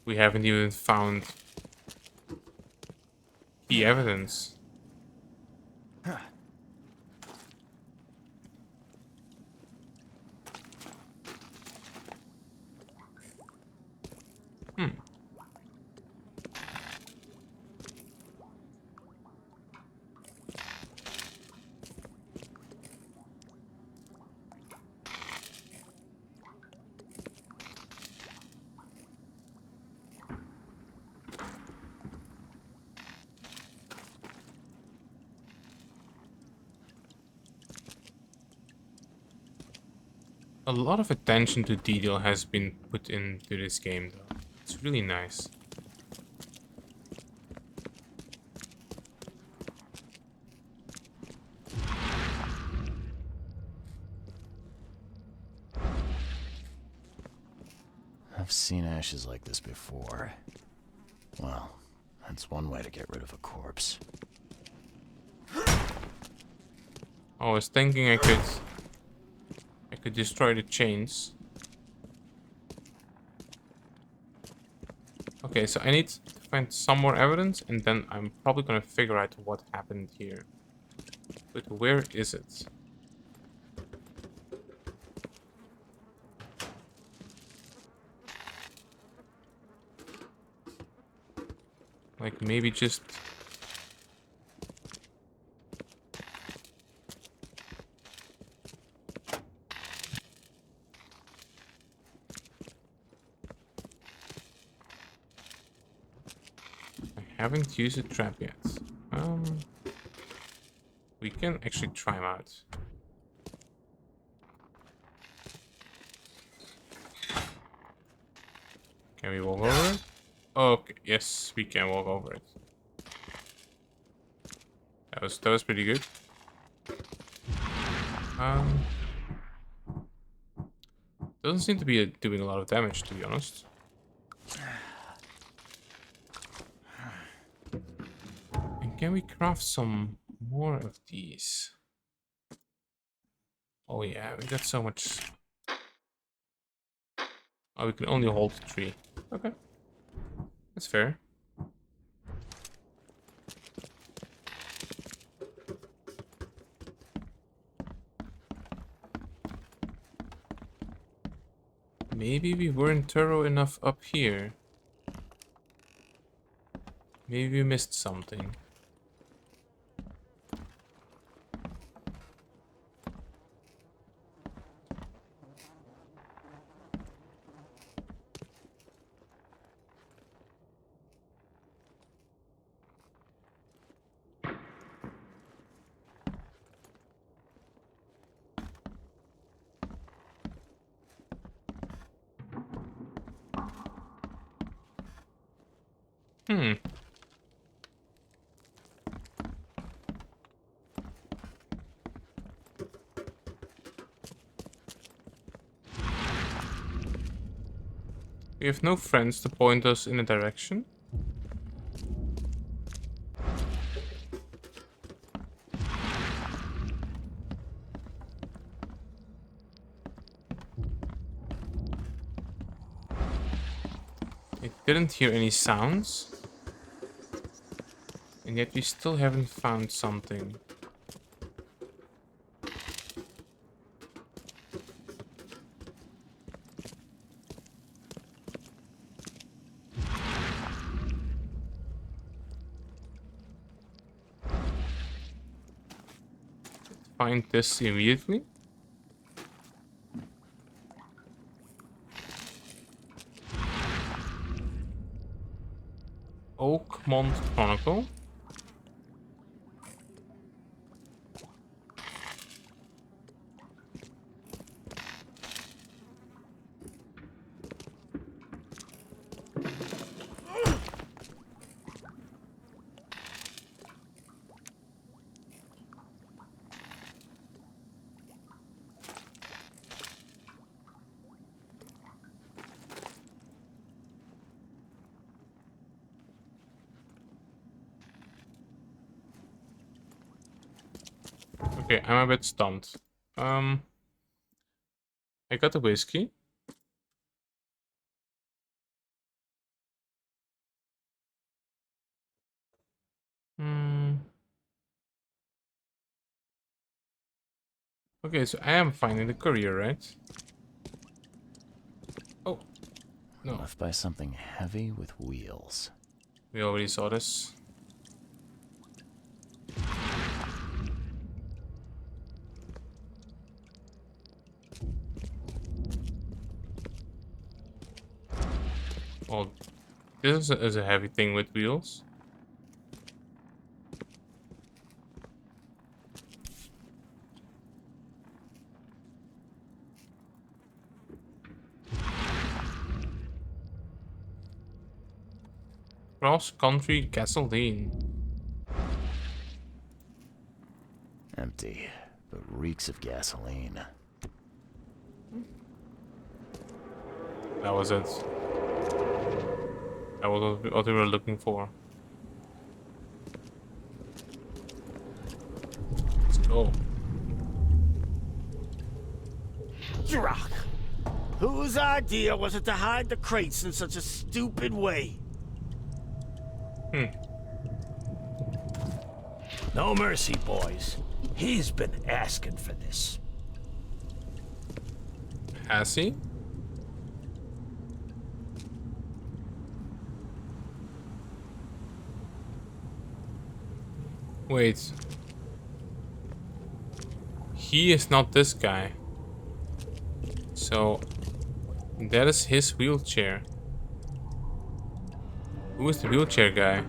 We haven't even found the evidence. A lot of attention to detail has been put into this game, though. It's really nice. I've seen ashes like this before. Well, that's one way to get rid of a corpse. I was thinking I could destroy the chains. Okay, so I need to find some more evidence, and then I'm probably gonna figure out what happened here. But where is it? Like maybe just... I haven't used a trap yet. We can actually try them out. Can we walk over it? Okay, yes, we can walk over it. That was pretty good. Doesn't seem to be doing a lot of damage, to be honest. And can we craft some more of these? Oh yeah, we got so much. Oh, we can only hold 3. Okay. That's fair. Maybe we weren't thorough enough up here. Maybe we missed something. We have no friends to point us in a direction. I didn't hear any sounds. And yet we still haven't found something. Find this immediately. Oakmont Chronicle. Okay, I'm a bit stumped. I got the whiskey. Okay, so I am finding the courier, right? Oh, no. Left by something heavy with wheels. We already saw this. Well, this is a heavy thing with wheels. Cross-country gasoline. Empty, but reeks of gasoline. That was it. That was what we were looking for. Let's go. Drak! Whose idea was it to hide the crates in such a stupid way? No mercy, boys. He's been asking for this. Has he? Wait. He is not this guy. So that is his wheelchair. Who is the wheelchair guy?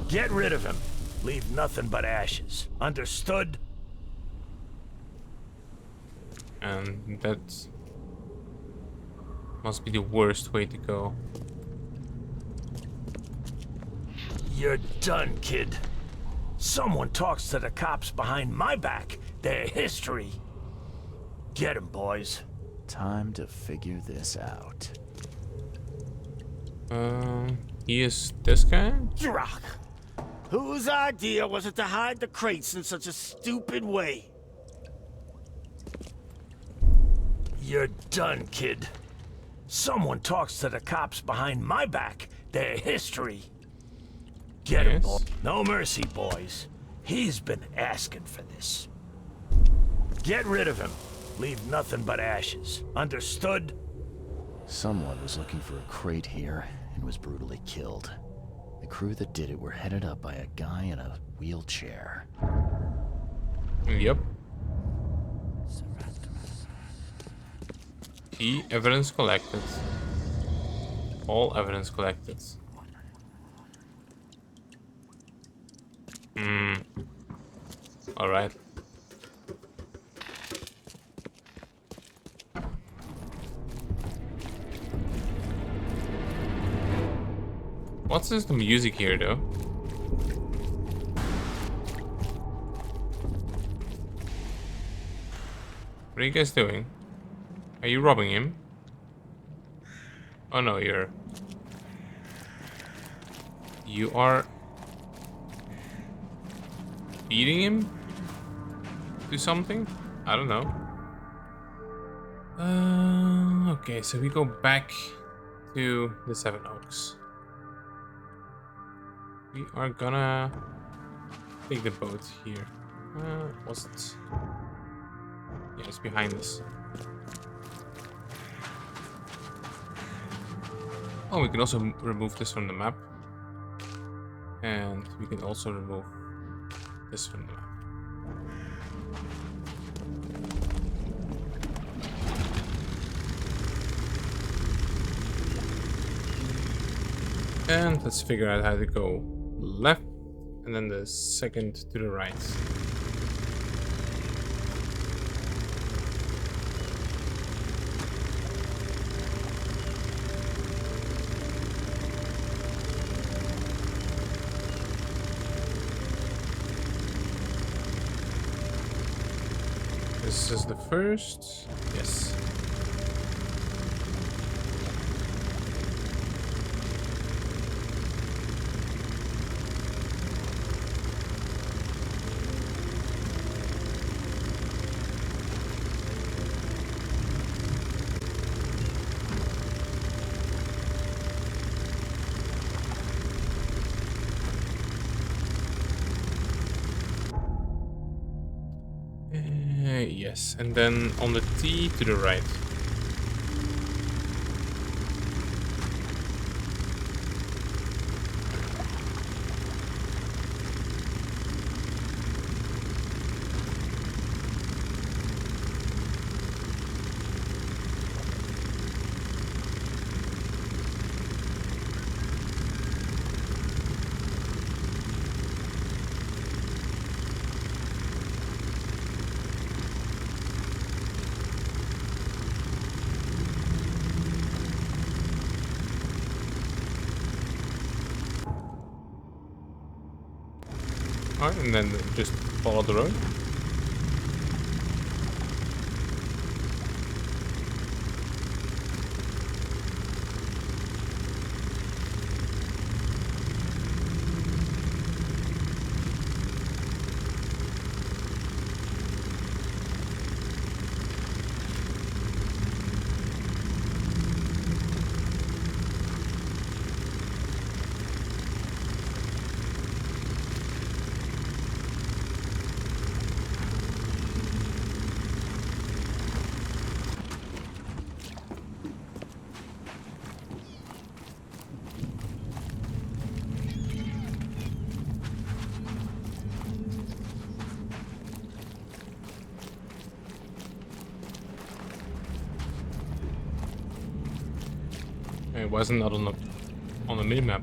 Get rid of him. Leave nothing but ashes. Understood? And that must be the worst way to go. You're done, kid. Someone talks to the cops behind my back. Their history. Get him, boys. Time to figure this out. He is this guy? Drock! Whose idea was it to hide the crates in such a stupid way? You're done, kid. Someone talks to the cops behind my back. Their history. Get him, boy. No mercy, boys. He's been asking for this. Get rid of him. Leave nothing but ashes. Understood? Someone was looking for a crate here and was brutally killed. The crew that did it were headed up by a guy in a wheelchair. Yep. Key evidence collected. All evidence collected. Alright. What's the music here though? What are you guys doing? Are you robbing him? Oh no, you are feeding him to something? I don't know. Okay, so we go back to the Seven Oaks. We are gonna take the boat here. Was it? Yeah, it's behind us. Oh, we can also remove this from the map. And we can also remove this from the map. And let's figure out how to go left and then the second to the right. This is the first. Yes. Yes, and then on the T to the right. Alright, and then just follow the road. It wasn't on the minimap.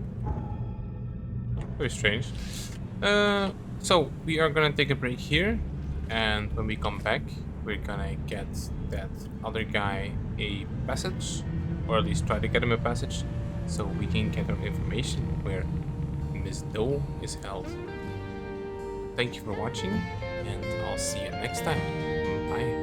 Very strange. So we are gonna take a break here, and when we come back, we're gonna get that other guy a passage, or at least try to get him a passage, so we can get our information where Miss Doe is held. Thank you for watching, and I'll see you next time. Bye.